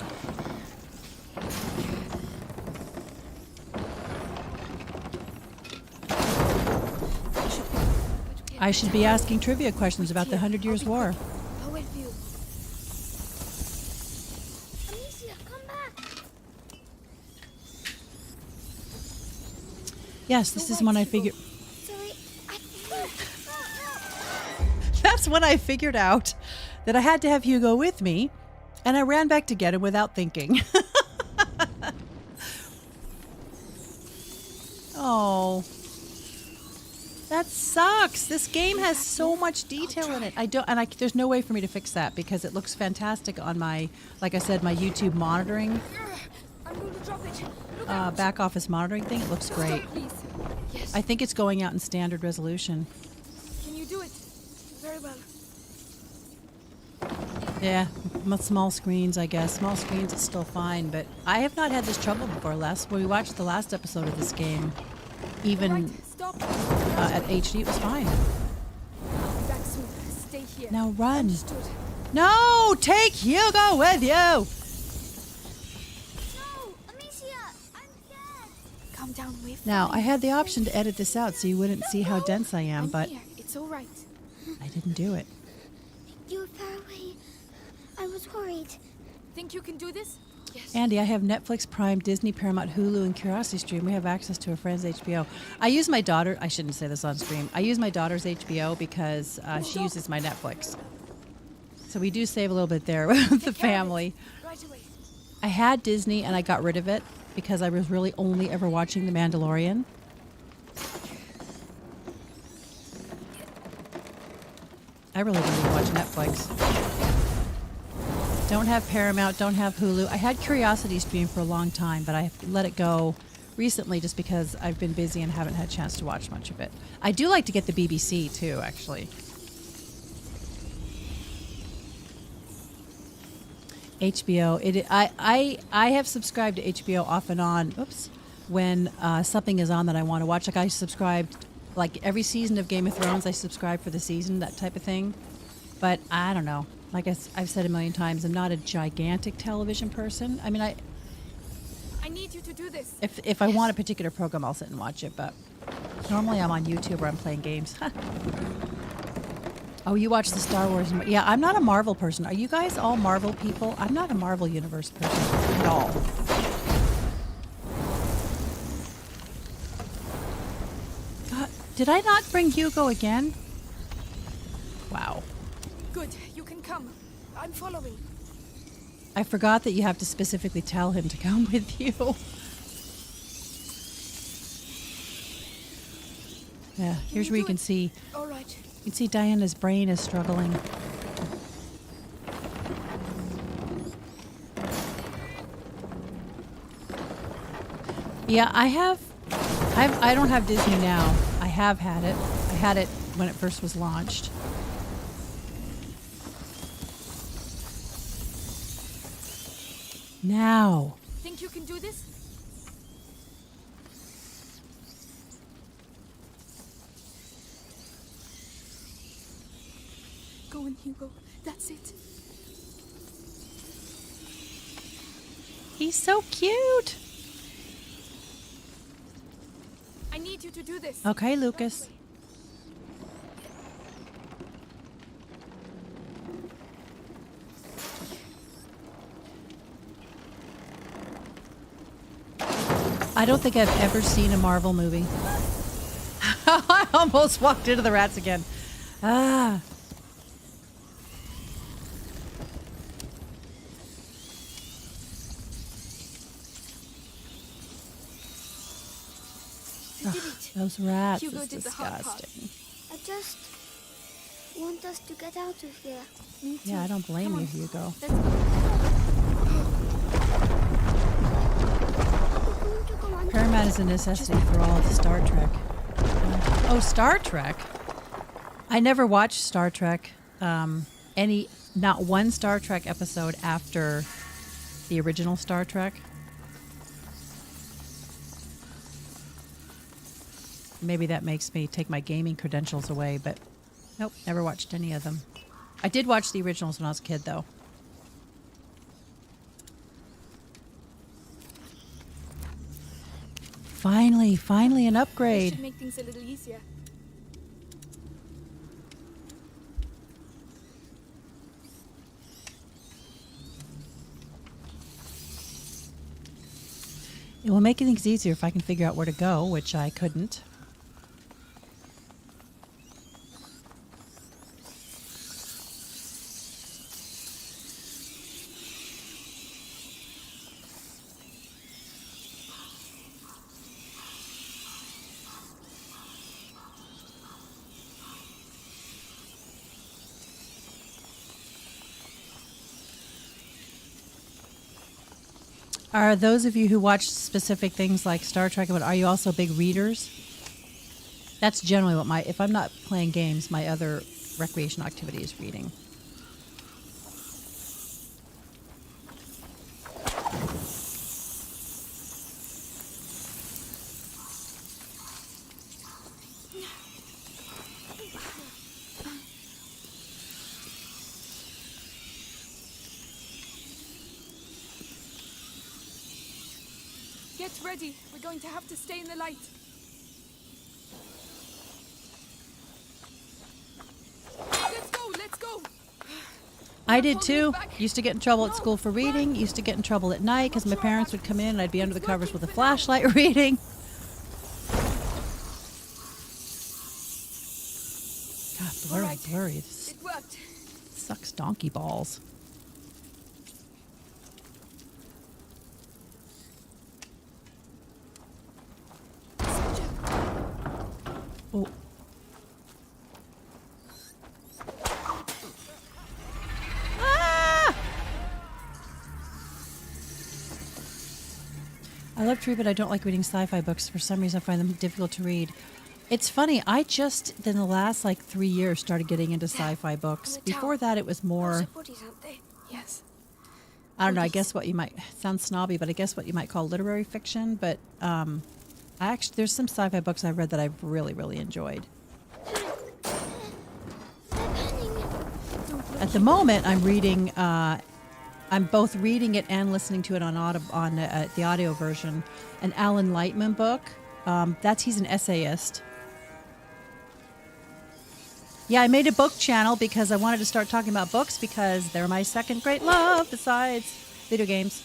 [SPEAKER 1] I should be asking trivia questions about the 100 Years' War.
[SPEAKER 3] I'll wait for you.
[SPEAKER 4] Amicia, come back.
[SPEAKER 1] Yes, this is when I figured...
[SPEAKER 4] Sorry.
[SPEAKER 1] That's when I figured out that I had to have Hugo with me, and I ran back to get him without thinking. Oh... That sucks. This game has so much detail in it. There's no way for me to fix that because it looks fantastic on my, like I said, my YouTube monitoring,
[SPEAKER 3] I'm going to drop it.
[SPEAKER 1] back office monitoring thing. It looks great.
[SPEAKER 2] Please.
[SPEAKER 3] Yes.
[SPEAKER 1] I think it's going out in standard resolution.
[SPEAKER 2] Can you do it?
[SPEAKER 3] Very well.
[SPEAKER 1] Yeah, small screens, I guess. Small screens is still fine, but I have not had this trouble before. When we watched the last episode of this game, even
[SPEAKER 2] Stop.
[SPEAKER 1] at HD, it was fine.
[SPEAKER 2] I'll be back soon. Stay here.
[SPEAKER 1] Now run.
[SPEAKER 2] Understood.
[SPEAKER 1] No, take Hugo with you.
[SPEAKER 4] No, Amicia, I'm scared.
[SPEAKER 2] Calm down, we're
[SPEAKER 1] Now,
[SPEAKER 2] fine.
[SPEAKER 1] I had the option to edit this out so you wouldn't see how dense I am,
[SPEAKER 2] I'm
[SPEAKER 1] but
[SPEAKER 2] here. It's all right.
[SPEAKER 1] I didn't do it.
[SPEAKER 4] You were far away. I was worried.
[SPEAKER 2] Think you can do this? Yes.
[SPEAKER 1] Andy, I have Netflix, Prime, Disney, Paramount, Hulu, and CuriosityStream. We have access to a friend's HBO. I use my daughter. I shouldn't say this on stream. I use my daughter's HBO because she uses my Netflix. So we do save a little bit there with the family.
[SPEAKER 2] Right away.
[SPEAKER 1] I had Disney and I got rid of it because I was really only ever watching The Mandalorian. I really didn't even watch Netflix. Don't have Paramount, don't have Hulu. I had CuriosityStream for a long time, but I let it go recently just because I've been busy and haven't had a chance to watch much of it. I do like to get the BBC too, actually. HBO. I have subscribed to HBO off and on. Oops, when something is on that I want to watch. Like I subscribed, like every season of Game of Thrones, I subscribe for the season, that type of thing. But I don't know. Like I've said a million times, I'm not a gigantic television person. I mean,
[SPEAKER 2] I need you to do this.
[SPEAKER 1] if I want a particular program, I'll sit and watch it. But normally I'm on YouTube or I'm playing games. Oh, you watch the Star Wars? Yeah, I'm not a Marvel person. Are you guys all Marvel people? I'm not a Marvel Universe person at all. God, did I not bring Hugo again? Wow.
[SPEAKER 2] Good. You can come. I'm following.
[SPEAKER 1] I forgot that you have to specifically tell him to come with you. Yeah, here's where you can see.
[SPEAKER 2] All right.
[SPEAKER 1] You can see Diana's brain is struggling. Yeah, I don't have Disney now. I have had it. I had it when it first was launched. Now.
[SPEAKER 2] Think you can do this? Go on, Hugo. That's it.
[SPEAKER 1] He's so cute.
[SPEAKER 2] I need you to do this.
[SPEAKER 1] Okay, Lucas. I don't think I've ever seen a Marvel movie. I almost walked into the rats again. Ah.
[SPEAKER 2] You did it.
[SPEAKER 1] Those rats
[SPEAKER 2] Hugo
[SPEAKER 1] is
[SPEAKER 2] did the hard part.
[SPEAKER 1] disgusting.
[SPEAKER 4] I just want us to get out of here.
[SPEAKER 2] Me too.
[SPEAKER 1] Yeah, I don't blame
[SPEAKER 2] Come
[SPEAKER 1] you,
[SPEAKER 2] on.
[SPEAKER 1] Hugo.
[SPEAKER 2] Let's go.
[SPEAKER 4] We're going to go on.
[SPEAKER 1] Paramount is a necessity for all of Star Trek. Oh, Star Trek? I never watched Star Trek. Not one Star Trek episode after the original Star Trek. Maybe that makes me take my gaming credentials away, but nope, never watched any of them. I did watch the originals when I was a kid, though. Finally an
[SPEAKER 2] This
[SPEAKER 1] upgrade.
[SPEAKER 2] should make things a little easier.
[SPEAKER 1] It will make things easier if I can figure out where to go, which I couldn't. Are those of you who watch specific things like Star Trek, are you also big readers? That's generally what if I'm not playing games, my other recreational activity is reading.
[SPEAKER 2] Get ready. We're going to have to stay in the light. Let's go, let's go.
[SPEAKER 1] I did too. Used to get in trouble at school for reading. Used to get in trouble at night because my parents would come in and I'd be under the covers with a flashlight reading. God, blurry,
[SPEAKER 2] Alright.
[SPEAKER 1] blurry. This
[SPEAKER 2] It worked.
[SPEAKER 1] sucks donkey balls. Oh. Ah! I love to read, but I don't like reading sci-fi books. For some reason, I find them difficult to read. It's funny. I just, in the last 3 years, started getting into sci-fi books.
[SPEAKER 3] On the tower.
[SPEAKER 1] Before that, it was more...
[SPEAKER 3] Lots of bodies, aren't they?
[SPEAKER 2] Yes.
[SPEAKER 1] I don't know. I guess what you might sound snobby, but I guess what you might call literary fiction. But I actually, there's some sci-fi books I've read that I've really, really enjoyed. At the moment, I'm reading. I'm both reading it and listening to it on the audio version. An Alan Lightman book. He's an essayist. Yeah, I made a book channel because I wanted to start talking about books because they're my second great love besides video games.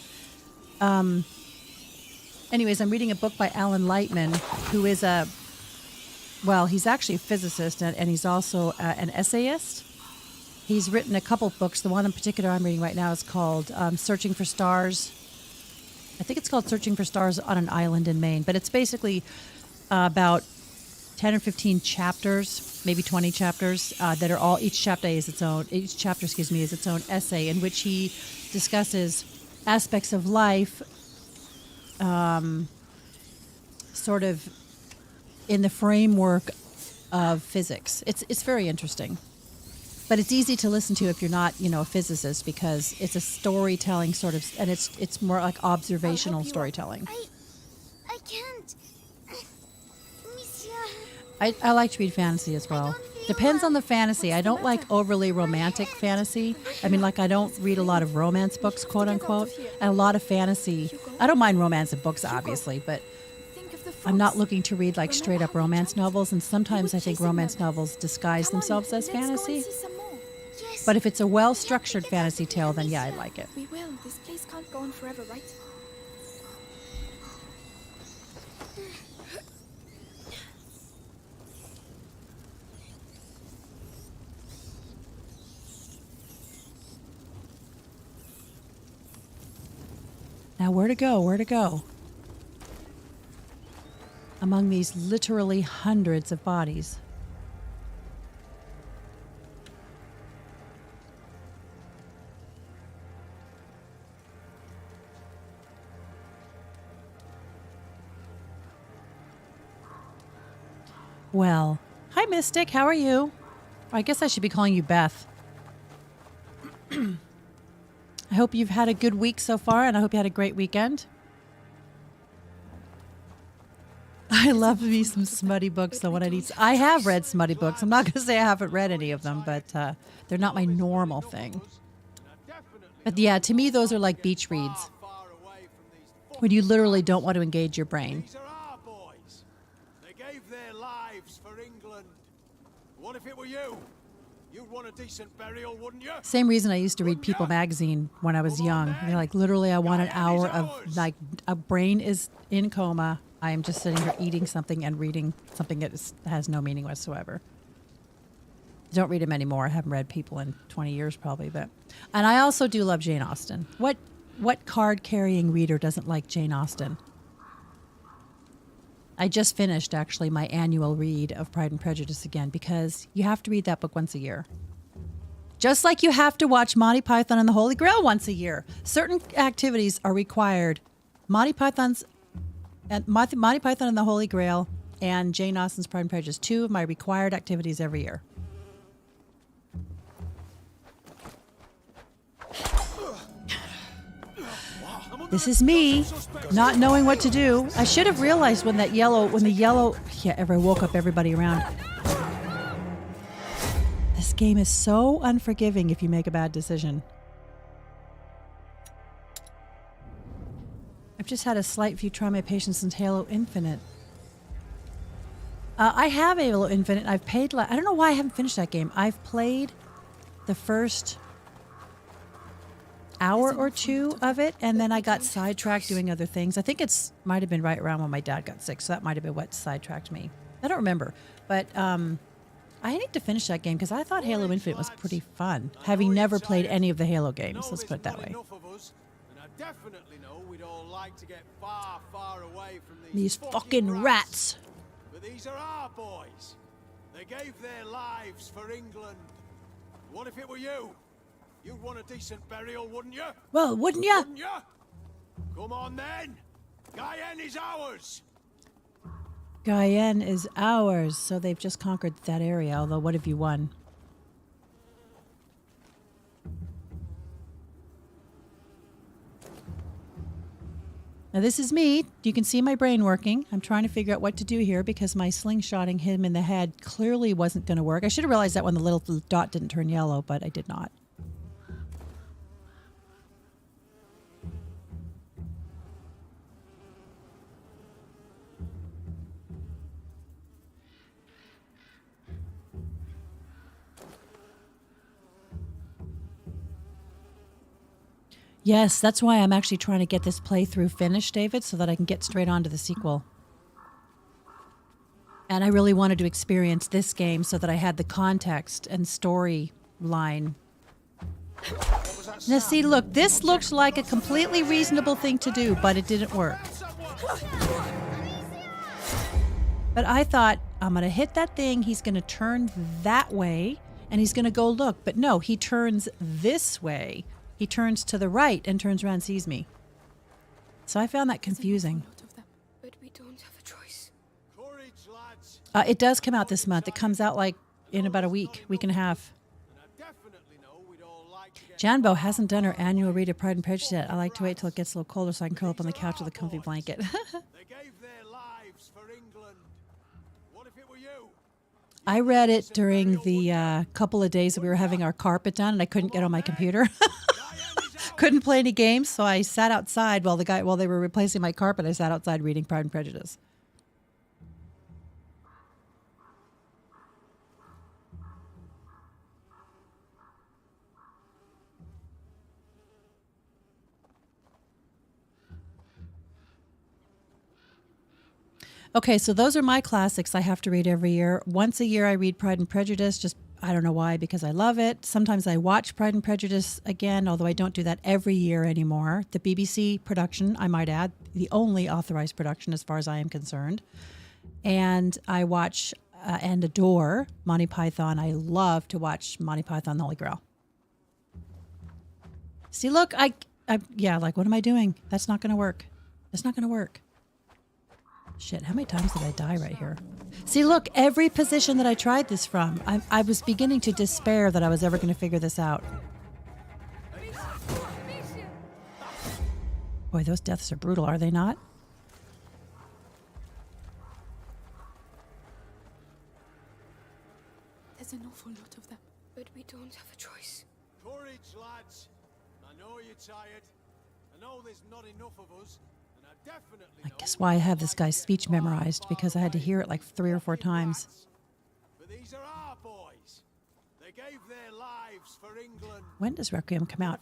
[SPEAKER 1] Anyways, I'm reading a book by Alan Lightman, who is he's actually a physicist and he's also an essayist. He's written a couple of books. The one in particular I'm reading right now is called Searching for Stars. I think it's called Searching for Stars on an Island in Maine, but it's basically about 10 or 15 chapters, maybe 20 chapters, that are all, each chapter is its own essay in which he discusses aspects of life sort of in the framework of physics. It's very interesting. But it's easy to listen to if you're not, a physicist, because it's a storytelling sort of, and it's more like observational storytelling.
[SPEAKER 4] I can't. Monsieur.
[SPEAKER 1] I like to read fantasy as well. Depends on the fantasy. I don't like overly romantic fantasy. I mean, I don't read a lot of romance books, quote unquote, and a lot of fantasy. I don't mind romantic books, obviously, but
[SPEAKER 2] Think of the
[SPEAKER 1] I'm not
[SPEAKER 2] frogs.
[SPEAKER 1] looking to read straight up romance novels, and sometimes I think romance novels disguise
[SPEAKER 2] Come on,
[SPEAKER 1] themselves as
[SPEAKER 2] let's go and
[SPEAKER 1] fantasy.
[SPEAKER 2] see some more.
[SPEAKER 4] Yes.
[SPEAKER 1] But if it's a well-structured fantasy tale, then yeah, I like it.
[SPEAKER 2] We will. This place can't go on forever, right?
[SPEAKER 1] Now, where to go? Where to go? Among these literally hundreds of bodies. Well, hi, Mystic. How are you? I guess I should be calling you Beth. I hope you've had a good week so far, and I hope you had a great weekend. I love me some smutty books, though. I have read smutty books. I'm not going to say I haven't read any of them, but they're not my normal thing. But yeah, to me, those are like beach reads, when you literally don't want to engage your brain.
[SPEAKER 5] These are our boys. They gave their lives for England. What if it were you? You'd want a decent burial, wouldn't you?
[SPEAKER 1] Same reason I used to read People magazine when I was young. You're literally, I want an hour of a brain is in coma. I am just sitting here eating something and reading something that has no meaning whatsoever. I don't read them anymore. I haven't read People in 20 years probably, and I also do love Jane Austen. What card-carrying reader doesn't like Jane Austen? I just finished, actually, my annual read of Pride and Prejudice again, because you have to read that book once a year. Just like you have to watch Monty Python and the Holy Grail once a year. Certain activities are required. Monty Python and the Holy Grail and Jane Austen's Pride and Prejudice, 2 of my required activities every year. This is me not knowing what to do. I should have realized when the yellow, I woke up everybody around. This game is so unforgiving if you make a bad decision. I've just had a slight few try my patience in Halo Infinite. I have Halo Infinite. I've paid. I don't know why I haven't finished that game. I've played the first hour or two of it, and then I got sidetracked doing other things. I think might have been right around when my dad got sick, so that might have been what sidetracked me. I don't remember, but I need to finish that game because I thought Halo Infinite was pretty fun, having never played any of the Halo games. Let's put it that way.
[SPEAKER 5] I definitely know we'd all like to get far, far away from
[SPEAKER 1] These fucking rats.
[SPEAKER 5] But these are our boys. They gave their lives for England. What if it were you? You'd want a decent burial, wouldn't you?
[SPEAKER 1] Well, wouldn't ya?
[SPEAKER 5] Wouldn't you? Come on then. Guyenne is ours.
[SPEAKER 1] Guyenne is ours, so they've just conquered that area, although what have you won? Now this is me. You can see my brain working. I'm trying to figure out what to do here because my slingshotting him in the head clearly wasn't going to work. I should have realized that when the little dot didn't turn yellow, but I did not. Yes, that's why I'm actually trying to get this playthrough finished, David, so that I can get straight on to the sequel. And I really wanted to experience this game so that I had the context and storyline. Now, see, look, this looks like a completely reasonable thing to do, but it didn't work. But I thought, I'm going to hit that thing, he's going to turn that way, and he's going to go look. But no, he turns this way. He turns to the right and turns around and sees me. So I found that confusing.
[SPEAKER 3] But we don't have a choice.
[SPEAKER 5] Courage, lads.
[SPEAKER 1] It does come out this month. It comes out like in about a week and a half.
[SPEAKER 5] And I definitely know we'd all like to get
[SPEAKER 1] Janbo hasn't done her annual read of Pride and Prejudice yet. I like to wait till it gets a little colder so I can curl up on the couch with a comfy blanket.
[SPEAKER 5] They gave their lives for England. What if it were you?
[SPEAKER 1] I read it during the couple of days that we were having our carpet done, and I couldn't get on my computer. Couldn't play any games, so I sat outside while they were replacing my carpet. I sat outside reading Pride and Prejudice. Okay, so those are my classics I have to read every year. Once a year I read Pride and Prejudice, just I don't know why, because I love it. Sometimes I watch Pride and Prejudice again, although I don't do that every year anymore. The BBC production, I might add, the only authorized production as far as I am concerned. And I watch and adore Monty Python. I love to watch Monty Python and the Holy Grail. See, look, yeah, like, what am I doing? That's not going to work. That's not going to work. Shit, how many times did I die right here? See, look, every position that I tried this from, I was beginning to despair that I was ever going to figure this out. Boy, those deaths are brutal, are they not?
[SPEAKER 2] There's an awful lot of them.
[SPEAKER 3] But we don't have a choice.
[SPEAKER 5] Courage, lads. I know you're tired. I know there's not enough of us. And I definitely
[SPEAKER 1] I
[SPEAKER 5] know
[SPEAKER 1] guess why I have this
[SPEAKER 5] we'd
[SPEAKER 1] guy's
[SPEAKER 5] like to
[SPEAKER 1] speech
[SPEAKER 5] get far,
[SPEAKER 1] memorized, because I had to hear it like 3 or 4 times.
[SPEAKER 5] But these are our boys. They gave their lives for England.
[SPEAKER 1] When does Requiem come out?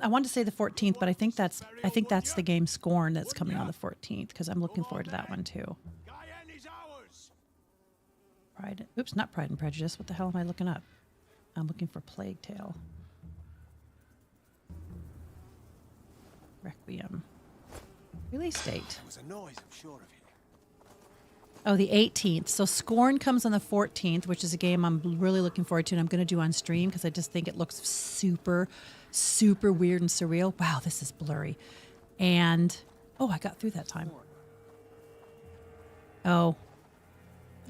[SPEAKER 1] I wanted to say the 14th, but I think that's the game Scorn that's coming on the 14th, because I'm looking forward to that one too.
[SPEAKER 5] Guyenne is ours.
[SPEAKER 1] Not Pride and Prejudice. What the hell am I looking up? I'm looking for Plague Tale. Requiem. Release date.
[SPEAKER 5] There was a noise, I'm sure of it.
[SPEAKER 1] Oh, the 18th. So Scorn comes on the 14th, which is a game I'm really looking forward to, and I'm going to do on stream because I just think it looks super, super weird and surreal. Wow, this is blurry. And, oh, I got through that time. Oh,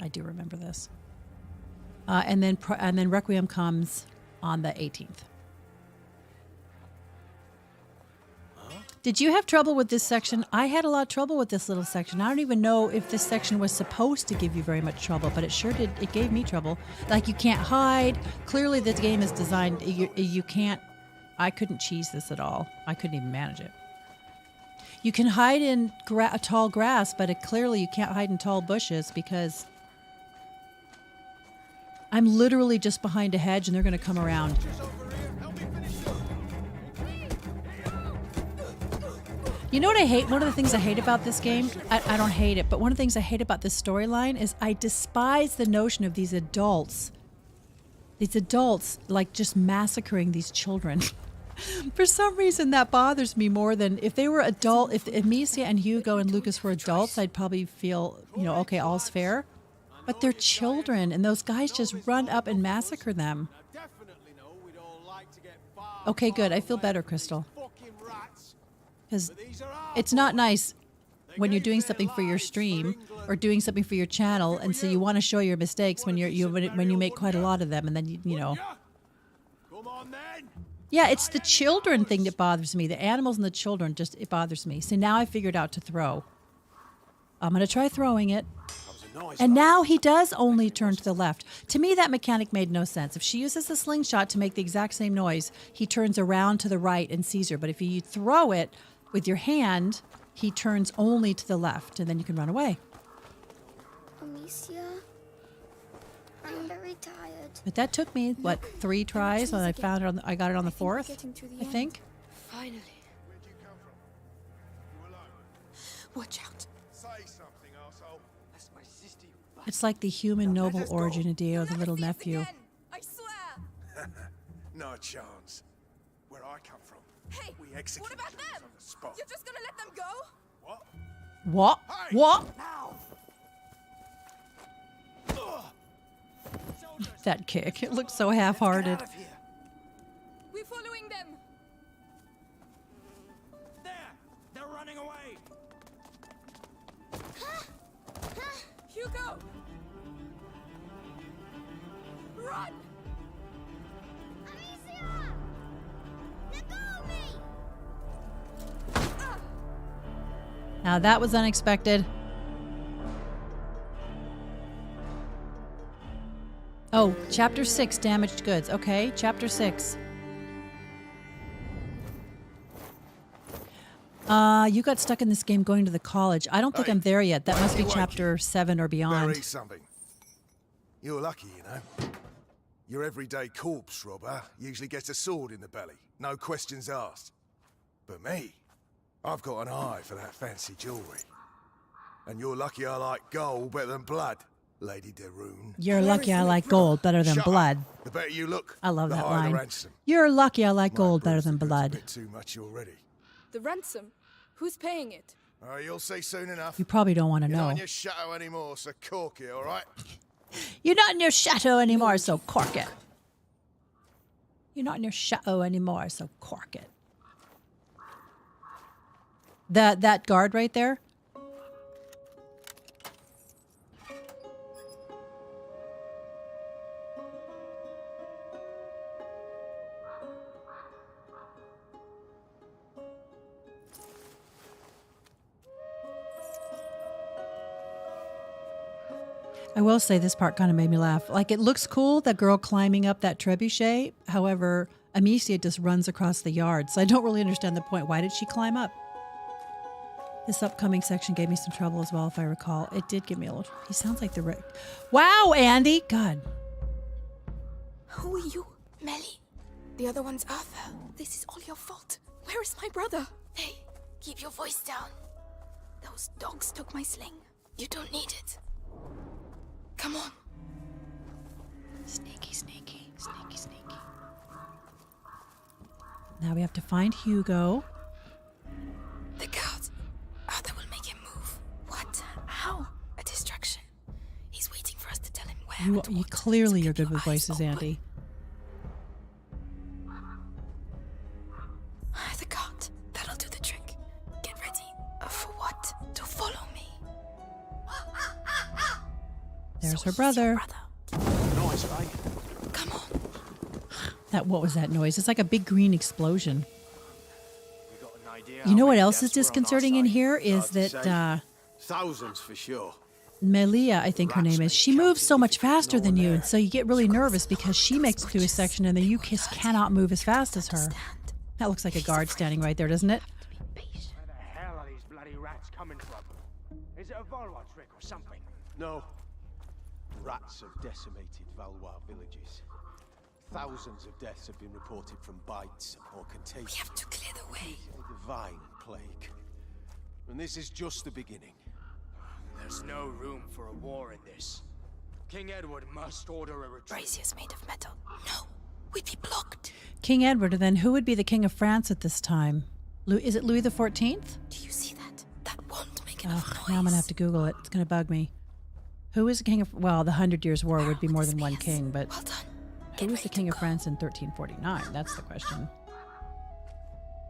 [SPEAKER 1] I do remember this. And then Requiem comes on the 18th. Did you have trouble with this section? I had a lot of trouble with this little section. I don't even know if this section was supposed to give you very much trouble, but it sure did. It gave me trouble. Like, you can't hide. Clearly, this game is designed, you can't, I couldn't cheese this at all. I couldn't even manage it. You can hide in tall grass, but clearly you can't hide in tall bushes because I'm literally just behind a hedge and they're going to come around. You know what I hate? One of the things I hate about this game, I don't hate it, but one of the things I hate about this storyline is I despise the notion of these adults like just massacring these children. For some reason, that bothers me more than if they were adult. If Amicia and Hugo and Lucas were adults, I'd probably feel, okay, all's fair. But they're children, and those guys just run up and massacre them. Okay, good. I feel better, Crystal. Because it's not nice when you're doing something for your stream or doing something for your channel, and so you want to show your mistakes when you make quite a lot of them, and then you know. Yeah, it's the children thing that bothers me. The animals and the children, it bothers me. So now I figured out to throw. I'm going to try throwing it. And now he does only turn to the left. To me, that mechanic made no sense. If she uses the slingshot to make the exact same noise, he turns around to the right and sees her. But if you throw it with your hand, he turns only to the left, and then you can run away.
[SPEAKER 4] Amicia, I'm very tired.
[SPEAKER 1] But that took me, 3 tries when I found it I got it on the 4th, I think.
[SPEAKER 3] Finally.
[SPEAKER 2] Watch out.
[SPEAKER 5] Say something, arsehole.
[SPEAKER 6] That's my sister, you bastard.
[SPEAKER 1] It's like the human noble origin of Dio, the little nephew.
[SPEAKER 2] I swear.
[SPEAKER 5] No chance. Where I come from,
[SPEAKER 2] Hey,
[SPEAKER 5] we execute
[SPEAKER 2] what about
[SPEAKER 5] killers
[SPEAKER 2] them?
[SPEAKER 5] on the spot.
[SPEAKER 2] You're just gonna let them go?
[SPEAKER 5] What?
[SPEAKER 1] What?
[SPEAKER 5] Hey!
[SPEAKER 1] What?
[SPEAKER 5] Now!
[SPEAKER 1] That kick. It looked so half-hearted.
[SPEAKER 5] Out of here.
[SPEAKER 2] We're following them.
[SPEAKER 6] There! They're running away!
[SPEAKER 2] Hugo! Run!
[SPEAKER 4] Amicia! Let go of me!
[SPEAKER 1] Now that was unexpected. Oh, chapter 6, damaged goods. Okay, chapter 6. You got stuck in this game going to the college. I don't think
[SPEAKER 5] Hey,
[SPEAKER 1] I'm there yet. That must be
[SPEAKER 5] wakey, wakey.
[SPEAKER 1] chapter 7 or beyond.
[SPEAKER 5] Bury something. You're lucky, you know. Your everyday corpse robber usually gets a sword in the belly. No questions asked. But me, I've got an eye for that fancy jewellery. And you're lucky I like gold better than blood, Lady Deroon.
[SPEAKER 1] You're lucky I like gold better than
[SPEAKER 5] Shut
[SPEAKER 1] blood.
[SPEAKER 5] up. The better you look,
[SPEAKER 1] I love
[SPEAKER 5] the
[SPEAKER 1] that
[SPEAKER 5] higher the
[SPEAKER 1] line.
[SPEAKER 5] ransom.
[SPEAKER 1] You're lucky I like
[SPEAKER 5] Might
[SPEAKER 1] gold better
[SPEAKER 5] bruise the
[SPEAKER 1] than
[SPEAKER 5] goods
[SPEAKER 1] blood.
[SPEAKER 5] A bit too much already.
[SPEAKER 2] The ransom? Who's paying it?
[SPEAKER 5] You'll see soon enough.
[SPEAKER 1] You probably don't want to
[SPEAKER 5] You're not
[SPEAKER 1] know.
[SPEAKER 5] in your shadow anymore, so cork it, all right?
[SPEAKER 1] You're not in your chateau anymore, so cork it. You're not in your chateau anymore, so cork it. That guard right there? I will say this part kind of made me laugh. Like, it looks cool, that girl climbing up that trebuchet. However, Amicia just runs across the yard. So I don't really understand the point. Why did she climb up? This upcoming section gave me some trouble as well, if I recall. It did give me a little... He sounds like the... Wow, Andy! God.
[SPEAKER 2] Who are you? Melly? The other one's Arthur. This is all your fault. Where is my brother? Hey, keep your voice down. Those dogs took my sling. You don't need it. Come on.
[SPEAKER 1] Sneaky, sneaky, sneaky, sneaky. Now we have to find Hugo.
[SPEAKER 2] The guard. Arthur will make him move. What? How? A distraction. He's waiting for us to tell him where and
[SPEAKER 1] You
[SPEAKER 2] what.
[SPEAKER 1] clearly
[SPEAKER 2] So
[SPEAKER 1] are
[SPEAKER 2] keep
[SPEAKER 1] good
[SPEAKER 2] your
[SPEAKER 1] with
[SPEAKER 2] eyes
[SPEAKER 1] voices,
[SPEAKER 2] open.
[SPEAKER 1] Andy.
[SPEAKER 2] The guard. That'll do the trick. Get ready. For what? To follow me.
[SPEAKER 1] There's
[SPEAKER 2] So
[SPEAKER 1] her
[SPEAKER 2] he's
[SPEAKER 1] brother.
[SPEAKER 2] your brother.
[SPEAKER 5] Nice, eh?
[SPEAKER 2] Come on.
[SPEAKER 1] What was that noise? It's like a big green explosion.
[SPEAKER 6] We got an idea.
[SPEAKER 1] You know
[SPEAKER 6] how
[SPEAKER 1] what
[SPEAKER 6] many
[SPEAKER 1] else is
[SPEAKER 6] deaths were on our
[SPEAKER 1] disconcerting in
[SPEAKER 6] side?
[SPEAKER 1] here is
[SPEAKER 7] Hard to
[SPEAKER 1] that
[SPEAKER 7] say. Thousands for sure.
[SPEAKER 1] Melia, I think her name is, she moves so much faster than you,
[SPEAKER 7] there.
[SPEAKER 1] and so you get really nervous because she makes it through a section and then you just cannot move as fast as her.
[SPEAKER 2] Stand.
[SPEAKER 1] That looks like a guard standing right there, doesn't it?
[SPEAKER 2] Be patient.
[SPEAKER 6] Where the hell are these bloody rats coming from? Is it a Valois trick or something?
[SPEAKER 7] No. Rats have decimated Valois villages. Thousands of deaths have been reported from bites or contagion.
[SPEAKER 2] We have to clear the way.
[SPEAKER 7] A divine plague. And this is just the beginning.
[SPEAKER 6] There's no room for a war in this. King Edward must order a retreat.
[SPEAKER 2] Braziers made of metal. No, we'd be blocked.
[SPEAKER 1] King Edward, and then who would be the King of France at this time? Is it Louis the 14th?
[SPEAKER 2] Do you see that? That won't make enough noise.
[SPEAKER 1] Now I'm gonna have to Google it. It's gonna bug me. Who is the king of? Well, the 100 Years' War would be more than one king, but
[SPEAKER 2] Well done.
[SPEAKER 1] who was the king of France in 1349? That's the question.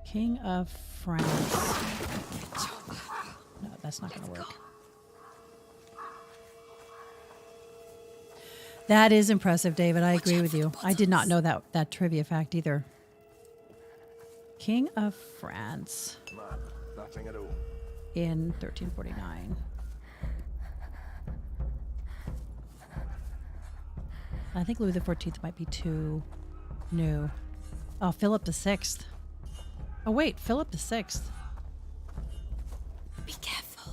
[SPEAKER 1] King of France. No, that's not gonna work. That is impressive, David. I agree with you. I did not know that trivia fact either. King of France
[SPEAKER 5] Man, nothing at all.
[SPEAKER 1] in 1349. I think Louis XIV might be too new. Oh, Philip VI. Oh, wait, Philip VI.
[SPEAKER 2] Be careful.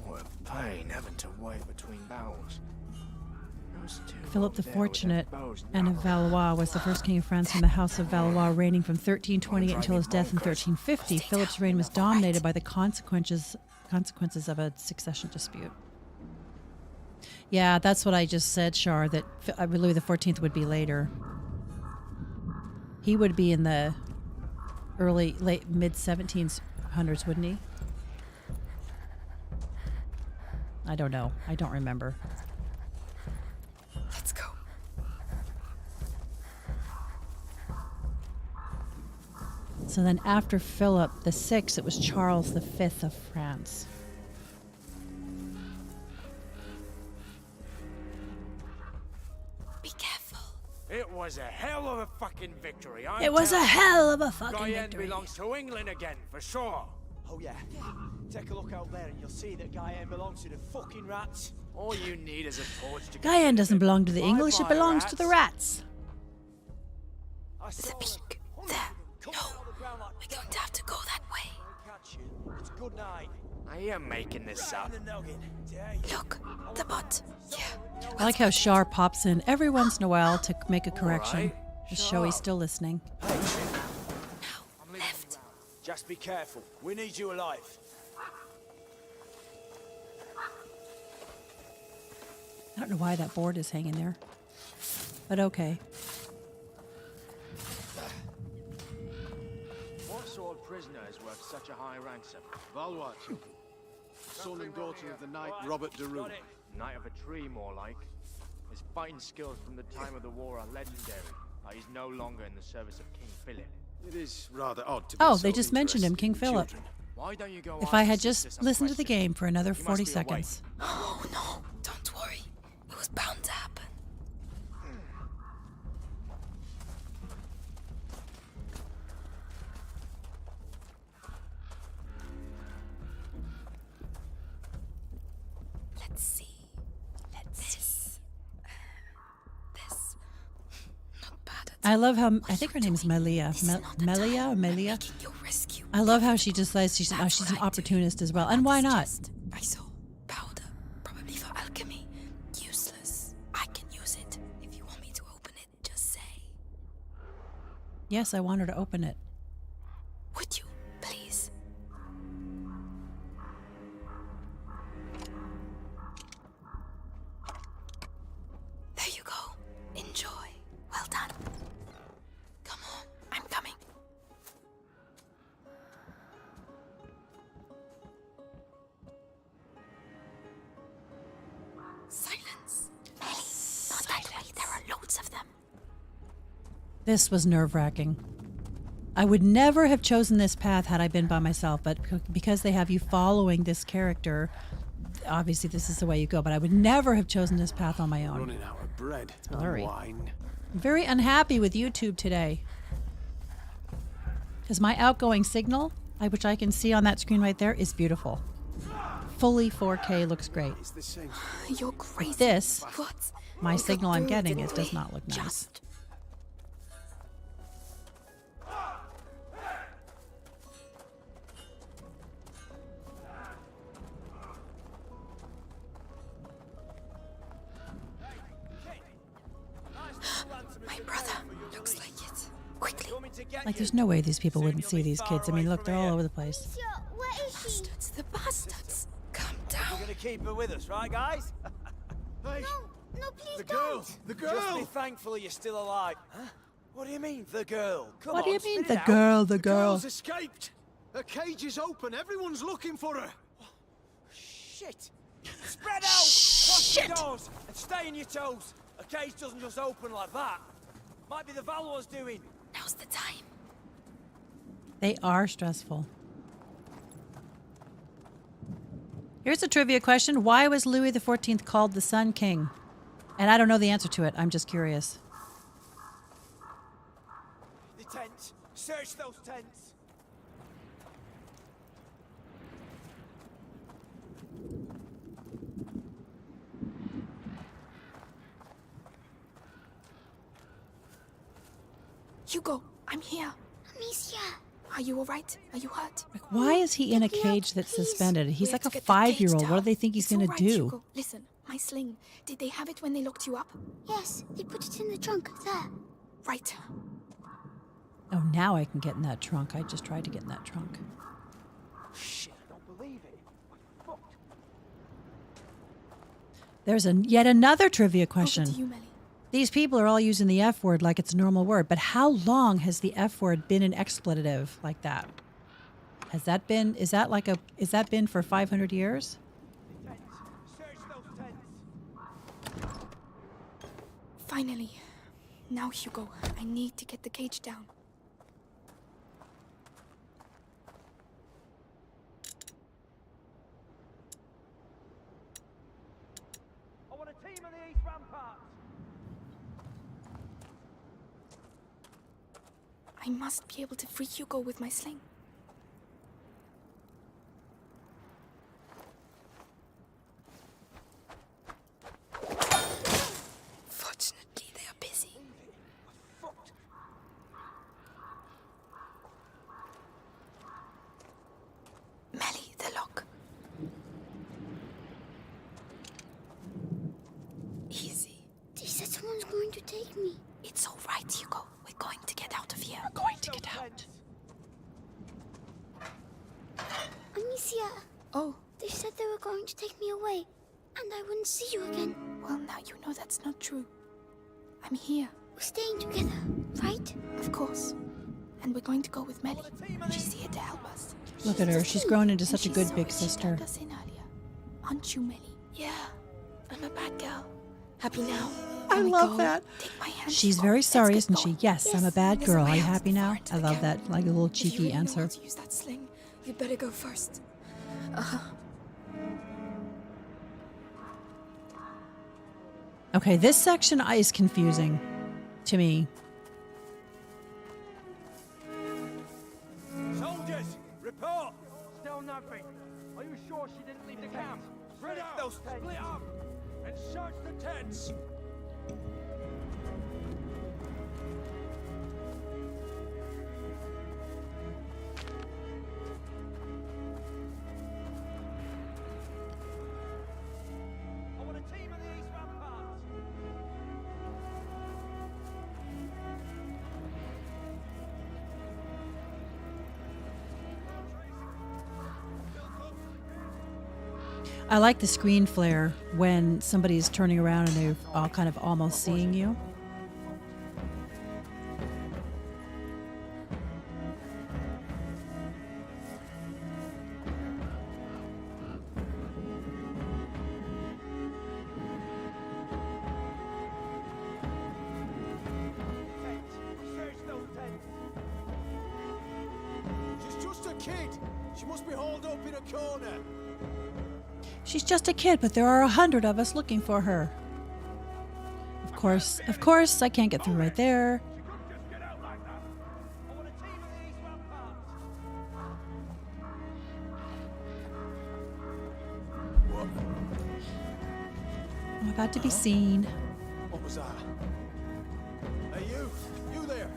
[SPEAKER 6] What a pain having to wait between battles. Those two
[SPEAKER 1] Philip the
[SPEAKER 6] over there with their
[SPEAKER 1] Fortunate
[SPEAKER 6] bows
[SPEAKER 1] and of
[SPEAKER 6] now.
[SPEAKER 1] Valois was the first king of France from the House of Valois, reigning from 1328 until his death in 1350. Philip's reign was dominated by the consequences of a succession dispute. Yeah, that's what I just said, Shar, that Louis XIV would be later. He would be in the late, mid-1700s, wouldn't he? I don't know. I don't remember.
[SPEAKER 2] Let's go.
[SPEAKER 1] So then after Philip VI, it was Charles V of France.
[SPEAKER 2] Be careful.
[SPEAKER 6] It was a hell of a fucking victory.
[SPEAKER 1] It was a hell of a fucking
[SPEAKER 6] Guyenne
[SPEAKER 1] victory.
[SPEAKER 6] belongs to England again, for sure.
[SPEAKER 8] Oh yeah. Take a look out there and you'll see that Guyenne belongs to the fucking rats.
[SPEAKER 6] All you need is a torch to get
[SPEAKER 1] Guyenne
[SPEAKER 6] rid of
[SPEAKER 1] doesn't
[SPEAKER 6] it.
[SPEAKER 1] belong to the English, it
[SPEAKER 6] Bye-bye,
[SPEAKER 1] belongs to the rats.
[SPEAKER 8] I
[SPEAKER 2] The
[SPEAKER 8] saw
[SPEAKER 2] peak.
[SPEAKER 8] them.
[SPEAKER 2] There.
[SPEAKER 8] Come
[SPEAKER 2] No.
[SPEAKER 8] on the ground like
[SPEAKER 2] We're going to have to go that way.
[SPEAKER 8] catch you. It's good night.
[SPEAKER 6] Are you making this
[SPEAKER 8] Right
[SPEAKER 6] up?
[SPEAKER 8] in the noggin. Dare you.
[SPEAKER 2] Look, the bot. Yeah.
[SPEAKER 1] I like how Shar pops in every once in a while to make a correction.
[SPEAKER 6] right,
[SPEAKER 1] To
[SPEAKER 6] shut
[SPEAKER 1] show he's
[SPEAKER 6] up.
[SPEAKER 1] still listening.
[SPEAKER 8] Hey,
[SPEAKER 2] Now, left.
[SPEAKER 8] just be careful. We need you alive.
[SPEAKER 1] I don't know why that board is hanging there. But okay.
[SPEAKER 6] What sort of prisoner is worth such a high rank, sir?
[SPEAKER 7] Valois children. Son and daughter of the knight Robert de Rune.
[SPEAKER 8] Got it.
[SPEAKER 6] Knight of a tree, more like. His fighting skills from the time of the war are legendary, but he's no longer in the service of King Philip.
[SPEAKER 7] It is rather odd to be
[SPEAKER 1] Oh,
[SPEAKER 7] so
[SPEAKER 1] they just mentioned him,
[SPEAKER 7] interested
[SPEAKER 1] King
[SPEAKER 7] in
[SPEAKER 1] Philip.
[SPEAKER 7] children.
[SPEAKER 6] Why don't you go
[SPEAKER 1] If
[SPEAKER 6] ask
[SPEAKER 1] I
[SPEAKER 6] your
[SPEAKER 1] had
[SPEAKER 6] sister
[SPEAKER 1] just
[SPEAKER 6] some
[SPEAKER 1] listened to the
[SPEAKER 6] questions?
[SPEAKER 1] game for another
[SPEAKER 6] You must
[SPEAKER 1] 40
[SPEAKER 6] be awake.
[SPEAKER 1] seconds.
[SPEAKER 2] Oh no, don't worry. It was bound to happen. Let's see. This. Not bad at
[SPEAKER 1] I love how,
[SPEAKER 2] what
[SPEAKER 1] I think her
[SPEAKER 2] you're
[SPEAKER 1] name is
[SPEAKER 2] doing.
[SPEAKER 1] Melia.
[SPEAKER 2] This is not the
[SPEAKER 1] Melia
[SPEAKER 2] time
[SPEAKER 1] or Melia?
[SPEAKER 2] making your rescue.
[SPEAKER 1] I love how she just says she's
[SPEAKER 2] That's
[SPEAKER 1] an
[SPEAKER 2] what I do.
[SPEAKER 1] opportunist as well. And why not?
[SPEAKER 2] Just, I saw powder, probably for alchemy. Useless. I can use it. If you want me to open it, just say.
[SPEAKER 1] Yes, I want her to open it.
[SPEAKER 2] Would you, please? There you go. Enjoy. Well done. Come on, I'm coming. Silence. Ellie, not that way. There are loads of them.
[SPEAKER 1] This was nerve-wracking. I would never have chosen this path had I been by myself, but because they have you following this character, obviously this is the way you go, but I would never have chosen this path on my own.
[SPEAKER 7] Running out of bread and
[SPEAKER 1] Blurry.
[SPEAKER 7] wine.
[SPEAKER 1] I'm very unhappy with YouTube today. Because my outgoing signal, which I can see on that screen right there, is beautiful. Fully 4K looks great.
[SPEAKER 7] It's the same.
[SPEAKER 2] You're crazy.
[SPEAKER 1] This,
[SPEAKER 2] What?
[SPEAKER 1] my
[SPEAKER 2] We got
[SPEAKER 1] signal I'm
[SPEAKER 2] through,
[SPEAKER 1] getting,
[SPEAKER 2] didn't
[SPEAKER 1] it does
[SPEAKER 2] we?
[SPEAKER 1] not look nice.
[SPEAKER 2] Just.
[SPEAKER 8] to get
[SPEAKER 1] Like,
[SPEAKER 8] you.
[SPEAKER 1] there's no way these people
[SPEAKER 8] Soon
[SPEAKER 1] wouldn't
[SPEAKER 8] you'll
[SPEAKER 1] see
[SPEAKER 8] be
[SPEAKER 1] these
[SPEAKER 8] far
[SPEAKER 1] kids. I
[SPEAKER 8] away
[SPEAKER 1] mean, look,
[SPEAKER 8] from
[SPEAKER 1] they're all
[SPEAKER 8] here.
[SPEAKER 1] over the place.
[SPEAKER 4] Alicia, where is she?
[SPEAKER 2] Bastards, the bastards. Calm
[SPEAKER 8] We're
[SPEAKER 2] down.
[SPEAKER 8] gonna keep her with us, right, guys?
[SPEAKER 7] Hey,
[SPEAKER 4] No, no, please
[SPEAKER 7] the
[SPEAKER 4] don't.
[SPEAKER 7] girl! The
[SPEAKER 8] Just be
[SPEAKER 7] girl!
[SPEAKER 8] thankful you're still alive. Huh? What do you mean, the girl? Come
[SPEAKER 1] What
[SPEAKER 8] on,
[SPEAKER 1] do you mean,
[SPEAKER 8] spit
[SPEAKER 1] the
[SPEAKER 8] it out.
[SPEAKER 1] girl, the
[SPEAKER 7] The
[SPEAKER 1] girl?
[SPEAKER 7] girl's escaped! Her cage is open. Everyone's looking for her.
[SPEAKER 8] Shit! Spread out! Close your doors and stay on your toes. A cage doesn't just open like that. Might be the Valor's doing.
[SPEAKER 2] Now's the time.
[SPEAKER 1] They are stressful. Here's a trivia question. Why was Louis XIV called the Sun King? And I don't know the answer to it. I'm just curious.
[SPEAKER 8] The tents. Search those tents.
[SPEAKER 2] Hugo, I'm here.
[SPEAKER 4] Amicia.
[SPEAKER 2] Are you alright? Are you hurt?
[SPEAKER 1] Like, why is he in a
[SPEAKER 4] Get me out,
[SPEAKER 1] cage that's
[SPEAKER 4] please.
[SPEAKER 1] suspended? He's
[SPEAKER 2] We
[SPEAKER 1] like
[SPEAKER 2] have
[SPEAKER 1] a
[SPEAKER 2] to get the cage
[SPEAKER 1] 5-year-old. What do
[SPEAKER 2] down.
[SPEAKER 1] they think he's
[SPEAKER 2] It's
[SPEAKER 1] going to
[SPEAKER 2] all right,
[SPEAKER 1] do?
[SPEAKER 2] Hugo. Listen, my sling. Did they have it when they locked you up?
[SPEAKER 4] Yes, they put it in the trunk there.
[SPEAKER 2] Right.
[SPEAKER 1] Oh, now I can get in that trunk. I just tried to get in that trunk.
[SPEAKER 8] Shit, I don't believe it. I'm fucked.
[SPEAKER 1] There's yet another trivia
[SPEAKER 2] Over
[SPEAKER 1] question.
[SPEAKER 2] to you, Melly.
[SPEAKER 1] These people are all using the F word like it's a normal word, but how long has the F word been an expletive like that? Has that been, is that been for 500 years?
[SPEAKER 8] Tents. Search those tents.
[SPEAKER 2] Finally. Now, Hugo, I need to get the cage down.
[SPEAKER 8] I want a team on the east ramparts.
[SPEAKER 2] I must be able to free Hugo with my sling. Fortunately, they are busy.
[SPEAKER 8] Fucked.
[SPEAKER 2] Melly, the lock. Easy.
[SPEAKER 4] They said someone's going to take me.
[SPEAKER 2] It's all right, Hugo. We're going to get out of here.
[SPEAKER 1] Going to get out.
[SPEAKER 4] Amicia,
[SPEAKER 2] Oh,
[SPEAKER 4] they said they were going to take me away, and I wouldn't see you again.
[SPEAKER 2] well, now you know that's not true. I'm here,
[SPEAKER 4] We're staying together, right?
[SPEAKER 2] of course. And we're going to go with Melly. She's here to help us.
[SPEAKER 1] Look at her. She's grown into such a
[SPEAKER 2] She's
[SPEAKER 1] good
[SPEAKER 2] sorry
[SPEAKER 1] big
[SPEAKER 2] she
[SPEAKER 1] sister.
[SPEAKER 2] turned us in earlier. Aren't you, Melly? Yeah, I'm a bad girl. Happy now?
[SPEAKER 1] I
[SPEAKER 2] Can we
[SPEAKER 1] love
[SPEAKER 2] go?
[SPEAKER 1] that.
[SPEAKER 2] Take my hand,
[SPEAKER 1] She's
[SPEAKER 2] Hugo.
[SPEAKER 1] very
[SPEAKER 2] Let's
[SPEAKER 1] sorry,
[SPEAKER 2] get
[SPEAKER 1] isn't she?
[SPEAKER 2] going.
[SPEAKER 1] Yes, I'm a bad
[SPEAKER 2] There's a
[SPEAKER 1] girl. Are
[SPEAKER 2] way
[SPEAKER 1] you
[SPEAKER 2] out
[SPEAKER 1] happy
[SPEAKER 2] the
[SPEAKER 1] now?
[SPEAKER 2] far into
[SPEAKER 1] I
[SPEAKER 2] the
[SPEAKER 1] love
[SPEAKER 2] cabin.
[SPEAKER 1] that, like a little
[SPEAKER 2] If you
[SPEAKER 1] cheeky
[SPEAKER 2] really know
[SPEAKER 1] answer.
[SPEAKER 2] how to use that sling, you'd better go first.
[SPEAKER 1] Okay, this section is confusing to me.
[SPEAKER 8] Soldiers, report.
[SPEAKER 6] Still nothing. Are you sure she didn't leave the camp?
[SPEAKER 8] Spread out. Those tents.
[SPEAKER 6] Split up and search the tents.
[SPEAKER 8] I want a team on the east ramparts.
[SPEAKER 1] I like the screen flare when somebody's turning around and they're all kind of almost seeing you.
[SPEAKER 8] Tents. Search those tents.
[SPEAKER 7] She's just a kid. She must be hauled up in a corner.
[SPEAKER 1] She's just a kid, but there are 100 of us looking for her. Of course, I can't get through right there.
[SPEAKER 6] Just get out like that.
[SPEAKER 8] I want a team on the east ramparts.
[SPEAKER 1] I'm about to be seen.
[SPEAKER 7] What was that? Hey, you there?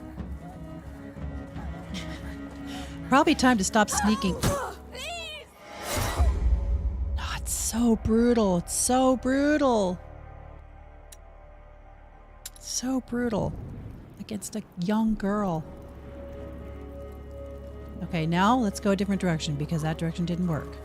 [SPEAKER 1] Probably time to stop sneaking. Oh, it's so brutal. It's so brutal. So brutal. Against a young girl. Okay, now let's go a different direction because that direction didn't work.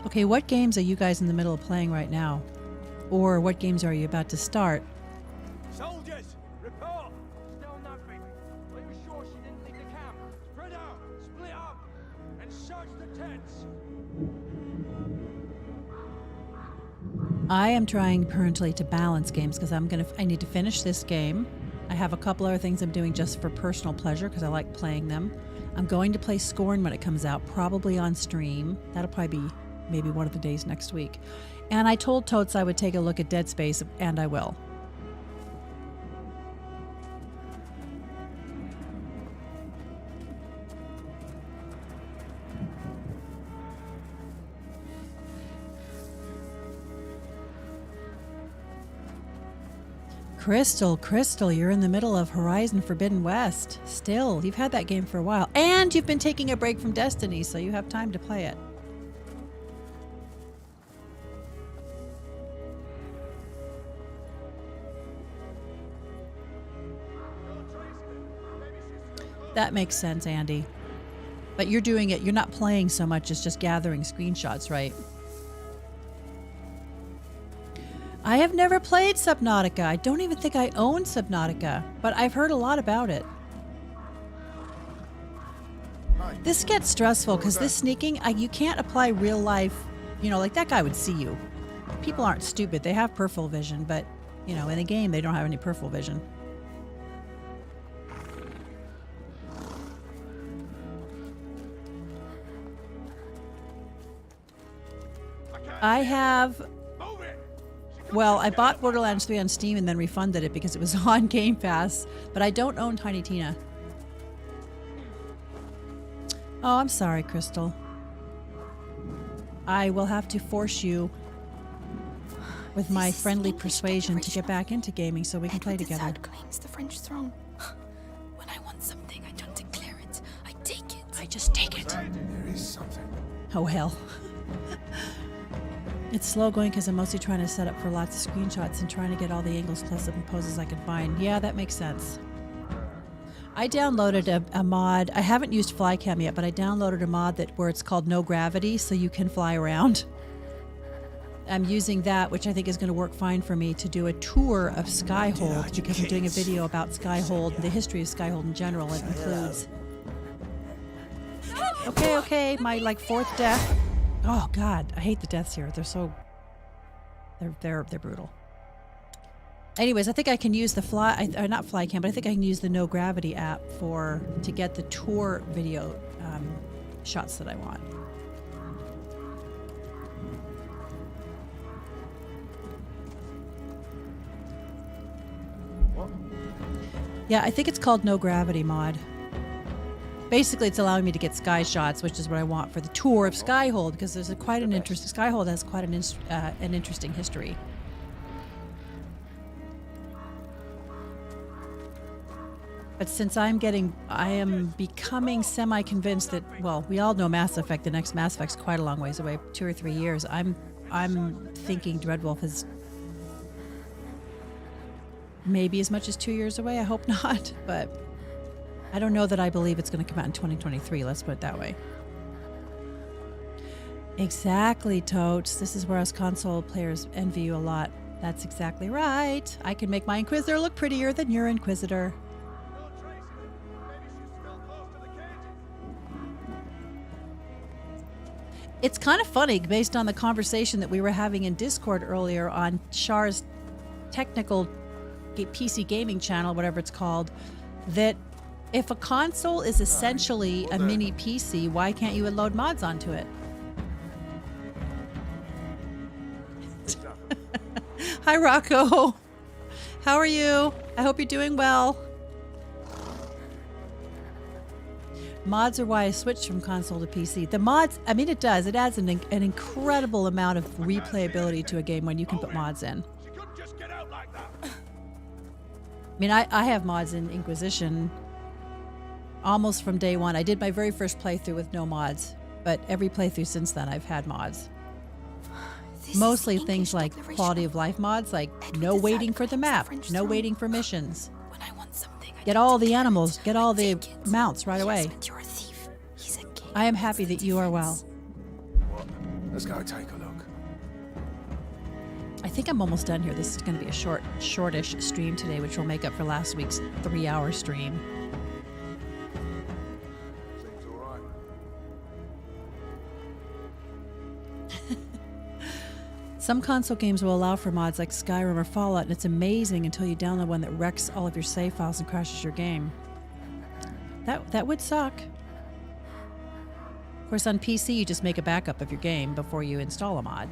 [SPEAKER 1] Okay, what games are you guys in the middle of playing right now? Or what games are you about to start?
[SPEAKER 8] Soldiers, report!
[SPEAKER 6] Still nothing. We were sure she didn't leave the camp.
[SPEAKER 8] Spread out, split up, and search the tents.
[SPEAKER 1] I am trying currently to balance games because I need to finish this game. I have a couple other things I'm doing just for personal pleasure because I like playing them. I'm going to play Scorn when it comes out, probably on stream. That'll probably be maybe one of the days next week. And I told Totes I would take a look at Dead Space, and I will. Crystal, you're in the middle of Horizon Forbidden West. Still, you've had that game for a while. And you've been taking a break from Destiny, so you have time to play it. That makes sense, Andy. But you're doing it, you're not playing so much as just gathering screenshots, right? I have never played Subnautica. I don't even think I own Subnautica, but I've heard a lot about it. This gets stressful because this sneaking, you can't apply real life, like that guy would see you. People aren't stupid. They have peripheral vision, but, in a game, they don't have any peripheral vision. I bought Borderlands 3 on Steam and then refunded it because it was on Game Pass, but I don't own Tiny Tina. Oh, I'm sorry, Crystal. I will have to force you with my friendly persuasion to get back into gaming so we can play together.
[SPEAKER 2] Edward claims the French throne. When I want something, I don't declare it. I take it.
[SPEAKER 1] I just take it.
[SPEAKER 5] There is something.
[SPEAKER 1] Oh, hell. It's slow going because I'm mostly trying to set up for lots of screenshots and trying to get all the angles close up and poses I can find. Yeah, that makes sense. I downloaded a mod. I haven't used Flycam yet, but I downloaded a mod where it's called No Gravity, so you can fly around. I'm using that, which I think is going to work fine for me, to do a tour of Skyhold because I'm doing a video about Skyhold, the history of Skyhold in general. It includes... Okay, my fourth death. Oh God, I hate the deaths here. They're brutal. Anyways, I think I can use the not Flycam, but I think I can use the No Gravity app to get the tour video shots that I want.
[SPEAKER 5] What?
[SPEAKER 1] Yeah, I think it's called No Gravity mod. Basically, it's allowing me to get sky shots, which is what I want for the tour of Skyhold, because there's quite an interesting... Skyhold has quite an interesting history. But since I am becoming semi-convinced that, well, we all know Mass Effect, the next Mass Effect's quite a long ways away, 2 or 3 years. I'm thinking Dreadwolf is maybe as much as 2 years away. I hope not, but... I don't know that I believe it's going to come out in 2023. Let's put it that way. Exactly, Totes. This is where us console players envy you a lot. That's exactly right. I can make my Inquisitor look prettier than your Inquisitor. It's kind of funny, based on the conversation that we were having in Discord earlier on Char's technical PC gaming channel, whatever it's called, that if a console is essentially a mini PC, why can't you load mods onto it? Hi, Rocco. How are you? I hope you're doing well. Mods are why I switched from console to PC. The mods, I mean, it does. It adds an incredible amount of replayability to a game when you can put mods in.
[SPEAKER 8] She couldn't just get out like that.
[SPEAKER 1] I mean, I have mods in Inquisition almost from day one. I did my very first playthrough with no mods, but every playthrough since then I've had mods.
[SPEAKER 2] This
[SPEAKER 1] Mostly
[SPEAKER 2] is
[SPEAKER 1] things
[SPEAKER 2] English
[SPEAKER 1] like
[SPEAKER 2] declaration
[SPEAKER 1] quality
[SPEAKER 2] of
[SPEAKER 1] of life mods, like
[SPEAKER 2] Edward
[SPEAKER 1] no
[SPEAKER 2] the
[SPEAKER 1] waiting
[SPEAKER 2] Sad
[SPEAKER 1] for the
[SPEAKER 2] claims
[SPEAKER 1] map,
[SPEAKER 2] French
[SPEAKER 1] no
[SPEAKER 2] throne.
[SPEAKER 1] waiting for missions.
[SPEAKER 2] When I want something, I
[SPEAKER 1] Get
[SPEAKER 2] need
[SPEAKER 1] all
[SPEAKER 2] to
[SPEAKER 1] the
[SPEAKER 2] get
[SPEAKER 1] animals,
[SPEAKER 2] it.
[SPEAKER 1] get all the
[SPEAKER 2] Take it.
[SPEAKER 1] mounts right
[SPEAKER 2] Yes,
[SPEAKER 1] away.
[SPEAKER 2] but you're a thief. He's a king.
[SPEAKER 1] I am happy that you are well.
[SPEAKER 5] What? Let's go take a look.
[SPEAKER 1] I think I'm almost done here. This is going to be a shortish stream today, which will make up for last week's 3-hour stream.
[SPEAKER 5] Seems all right.
[SPEAKER 1] Some console games will allow for mods like Skyrim or Fallout, and it's amazing until you download one that wrecks all of your save files and crashes your game. That would suck. Of course, on PC, you just make a backup of your game before you install a mod.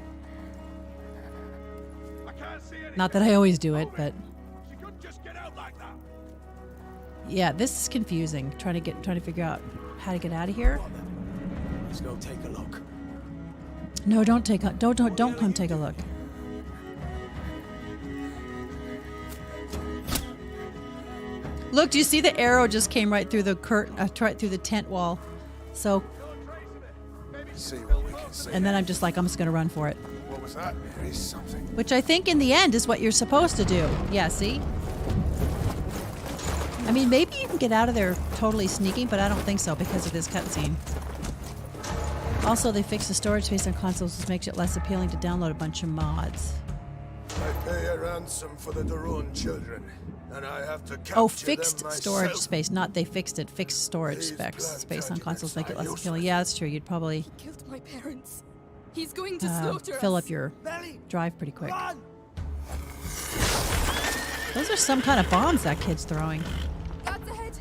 [SPEAKER 1] Not that I always do it, but
[SPEAKER 5] She couldn't just get out like that.
[SPEAKER 1] yeah, this is confusing. Trying to figure out how to get out of here.
[SPEAKER 7] Let's go take a look.
[SPEAKER 1] No, don't come take a look. Look, do you see the arrow just came right through the right through the tent wall? So,
[SPEAKER 5] See what we can see.
[SPEAKER 1] and then I'm just going to run for it.
[SPEAKER 5] What was that? There is something.
[SPEAKER 1] Which I think in the end is what you're supposed to do. Yeah, see? I mean, maybe you can get out of there totally sneaking, but I don't think so because of this cutscene. Also, they fixed the storage space on consoles, which makes it less appealing to download a bunch of mods.
[SPEAKER 5] I pay a ransom for the Darun children, and I have to capture
[SPEAKER 1] Oh,
[SPEAKER 5] them
[SPEAKER 1] fixed storage
[SPEAKER 5] myself.
[SPEAKER 1] space, not they fixed it. Fixed storage
[SPEAKER 5] These
[SPEAKER 1] space on
[SPEAKER 5] blood
[SPEAKER 1] consoles make it less
[SPEAKER 5] tactics are
[SPEAKER 1] appealing. Yeah, that's true. You'd probably
[SPEAKER 2] Killed my parents. He's going to slaughter
[SPEAKER 1] fill
[SPEAKER 2] us.
[SPEAKER 1] up your
[SPEAKER 8] Melly,
[SPEAKER 1] drive pretty quick.
[SPEAKER 8] run!
[SPEAKER 1] Those are some kind of bombs that kid's throwing.
[SPEAKER 2] Guards ahead.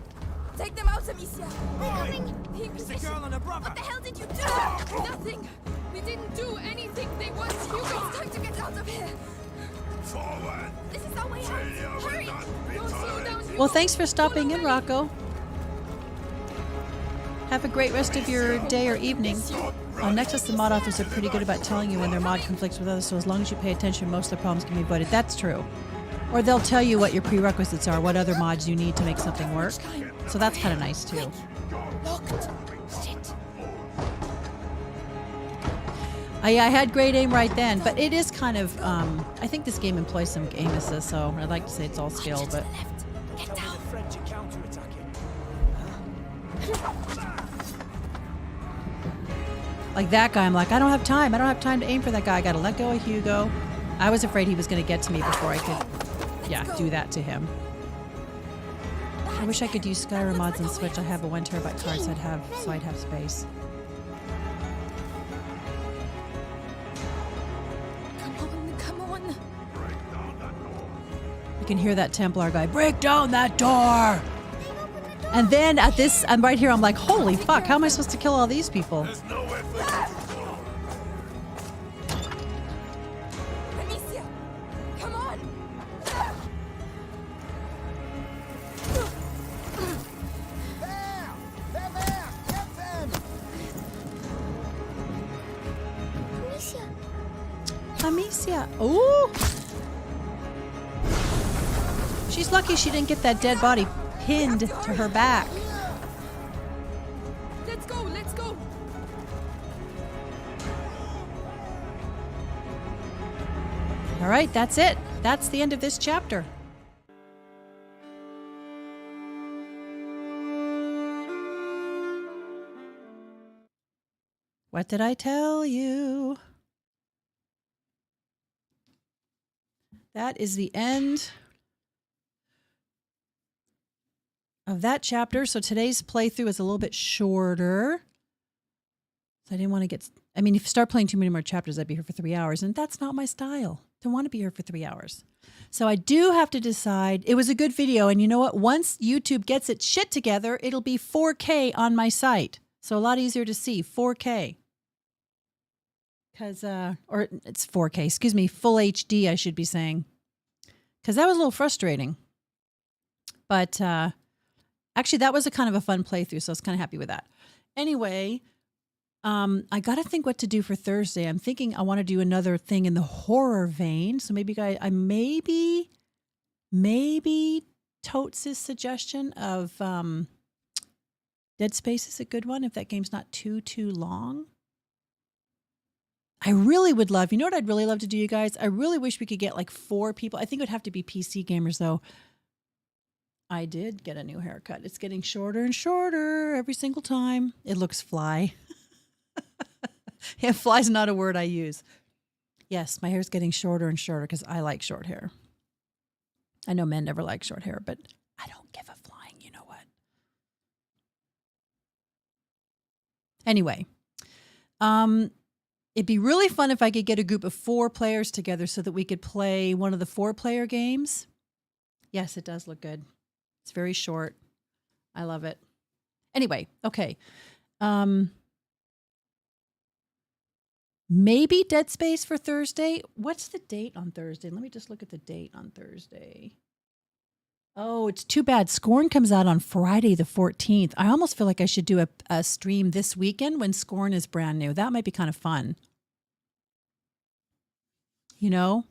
[SPEAKER 2] Take them out, Amicia.
[SPEAKER 4] Coming.
[SPEAKER 2] The
[SPEAKER 8] It's the
[SPEAKER 2] Inquisition.
[SPEAKER 8] girl and her brother.
[SPEAKER 2] What the hell did you do? Nothing. We didn't do anything. They want Hugo. It's time to get out of here.
[SPEAKER 5] Forward!
[SPEAKER 2] This is our way out.
[SPEAKER 5] Celia will
[SPEAKER 2] Hurry.
[SPEAKER 5] not be
[SPEAKER 2] Don't slow
[SPEAKER 5] tolerated.
[SPEAKER 2] down, Hugo.
[SPEAKER 1] Well, thanks for stopping
[SPEAKER 2] Go
[SPEAKER 1] in,
[SPEAKER 2] already.
[SPEAKER 1] Rocco. Have a great rest of your day or evening. On Nexus, the mod authors are pretty good about telling you when their mod conflicts with others, so as long as you pay attention, most of the problems can be avoided. That's true. Or they'll tell you what your prerequisites are, what other mods you need to make something work. So that's kind of nice, too.
[SPEAKER 2] Locked. Shit.
[SPEAKER 1] I had great aim right then, but it is kind of, I think this game employs some aim assist, so I'd like to say it's all skill, but
[SPEAKER 2] Left. Get
[SPEAKER 8] Tell me
[SPEAKER 2] down.
[SPEAKER 8] the French are counterattacking.
[SPEAKER 1] like that guy, I'm like, I don't have time to aim for that guy. I gotta let go of Hugo. I was afraid he was gonna get to me before I could, do that to him. I wish I could use Skyrim mods on Switch. I have a 1 terabyte card, so I'd have space.
[SPEAKER 2] Come on.
[SPEAKER 1] You can hear that Templar guy, break down that door! And then at this, I'm right here, I'm like, holy fuck, how am I supposed to kill all these people?
[SPEAKER 5] There's nowhere for you to go.
[SPEAKER 2] Amicia. Come on.
[SPEAKER 4] Amicia.
[SPEAKER 1] Amicia. Ooh! She's lucky she didn't get that dead body pinned to her back.
[SPEAKER 2] Let's go. Let's go.
[SPEAKER 1] All right, that's it. That's the end of this chapter. What did I tell you? That is the end of that chapter. So today's playthrough is a little bit shorter. So I didn't want to get, I mean, if you start playing too many more chapters, I'd be here for 3 hours, and that's not my style. Don't want to be here for 3 hours. So I do have to decide. It was a good video, and you know what? Once YouTube gets its shit together, it'll be 4K on my site. So a lot easier to see, 4K. Because, or it's 4K, excuse me, full HD, I should be saying. Because that was a little frustrating. But actually, that was a kind of a fun playthrough, so I was kind of happy with that. Anyway, I got to think what to do for Thursday. I'm thinking I want to do another thing in the horror vein. So maybe, guys, I maybe Totes' suggestion of Dead Space is a good one if that game's not too long. I really would love, you know what I'd really love to do, you guys? I really wish we could get like 4 people. I think it would have to be PC gamers, though. I did get a new haircut. It's getting shorter and shorter every single time. It looks fly. Yeah, fly's not a word I use. Yes, my hair's getting shorter and shorter because I like short hair. I know men never like short hair, but I don't give a flying, you know what? Anyway, it'd be really fun if I could get a group of 4 players together so that we could play one of the 4-player games. Yes, it does look good. It's very short. I love it. Anyway, okay. Maybe Dead Space for Thursday. What's the date on Thursday? Let me just look at the date on Thursday. Oh, it's too bad. Scorn comes out on Friday the 14th. I almost feel like I should do a stream this weekend when Scorn is brand new. That might be kind of fun. You know?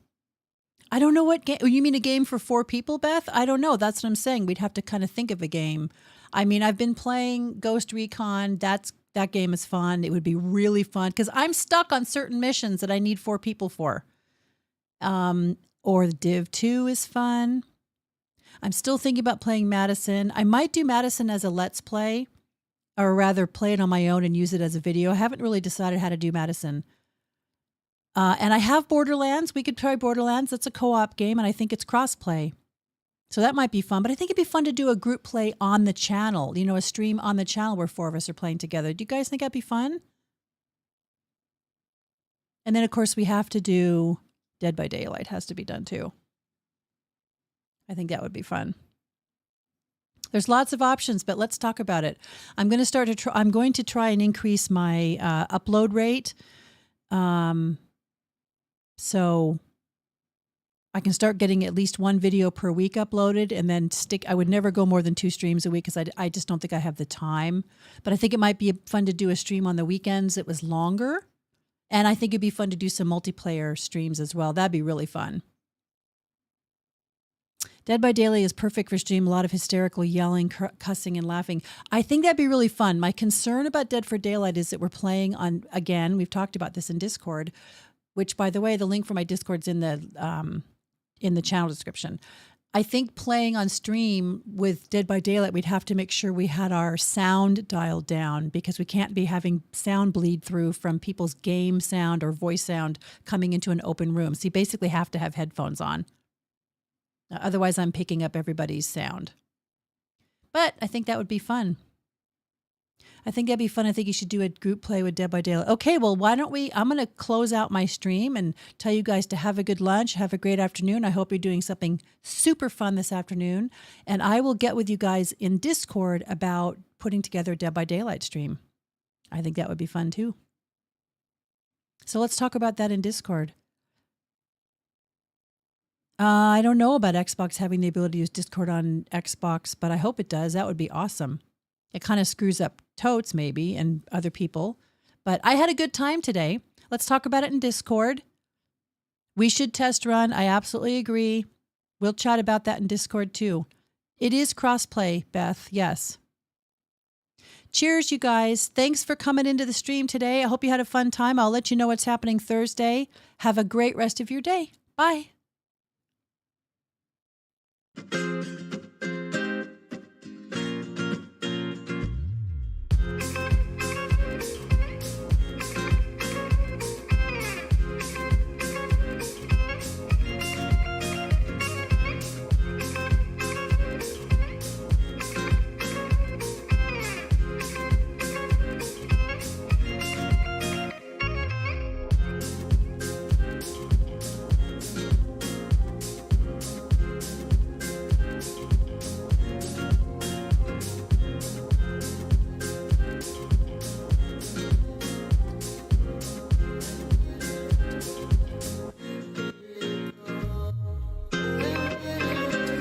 [SPEAKER 1] I don't know what game. Oh, you mean a game for 4 people, Beth? I don't know. That's what I'm saying. We'd have to kind of think of a game. I mean, I've been playing Ghost Recon. That game is fun. It would be really fun because I'm stuck on certain missions that I need 4 people for. Or Div 2 is fun. I'm still thinking about playing Madison. I might do Madison as a Let's Play, or rather play it on my own and use it as a video. I haven't really decided how to do Madison. And I have Borderlands. We could try Borderlands. That's a co-op game, and I think it's cross-play. So that might be fun. But I think it'd be fun to do a group play on the channel, you know, a stream on the channel where 4 of us are playing together. Do you guys think that'd be fun? And then, of course, we have to do Dead by Daylight. Has to be done, too. I think that would be fun. There's lots of options, but let's talk about it. I'm going to try and increase my upload rate. So I can start getting at least 1 video per week uploaded and then I would never go more than 2 streams a week because I just don't think I have the time. But I think it might be fun to do a stream on the weekends that was longer. And I think it'd be fun to do some multiplayer streams as well. That'd be really fun. Dead by Daylight is perfect for stream. A lot of hysterical yelling, cussing, and laughing. I think that'd be really fun. My concern about Dead for Daylight is that we're playing on, again, we've talked about this in Discord, which, by the way, the link for my Discord's in the channel description. I think playing on stream with Dead by Daylight, we'd have to make sure we had our sound dialed down because we can't be having sound bleed through from people's game sound or voice sound coming into an open room. So you basically have to have headphones on. Otherwise, I'm picking up everybody's sound. But I think that would be fun. I think that'd be fun. I think you should do a group play with Dead by Daylight. Okay, well, why don't I'm going to close out my stream and tell you guys to have a good lunch, have a great afternoon. I hope you're doing something super fun this afternoon. And I will get with you guys in Discord about putting together a Dead by Daylight stream. I think that would be fun too. So let's talk about that in Discord. I don't know about Xbox having the ability to use Discord on Xbox, but I hope it does. That would be awesome. It kind of screws up Totes maybe and other people, but I had a good time today. Let's talk about it in Discord. We should test run. I absolutely agree. We'll chat about that in Discord too. It is crossplay, Beth. Yes. Cheers, you guys. Thanks for coming into the stream today. I hope you had a fun time. I'll let you know what's happening Thursday. Have a great rest of your day. Bye.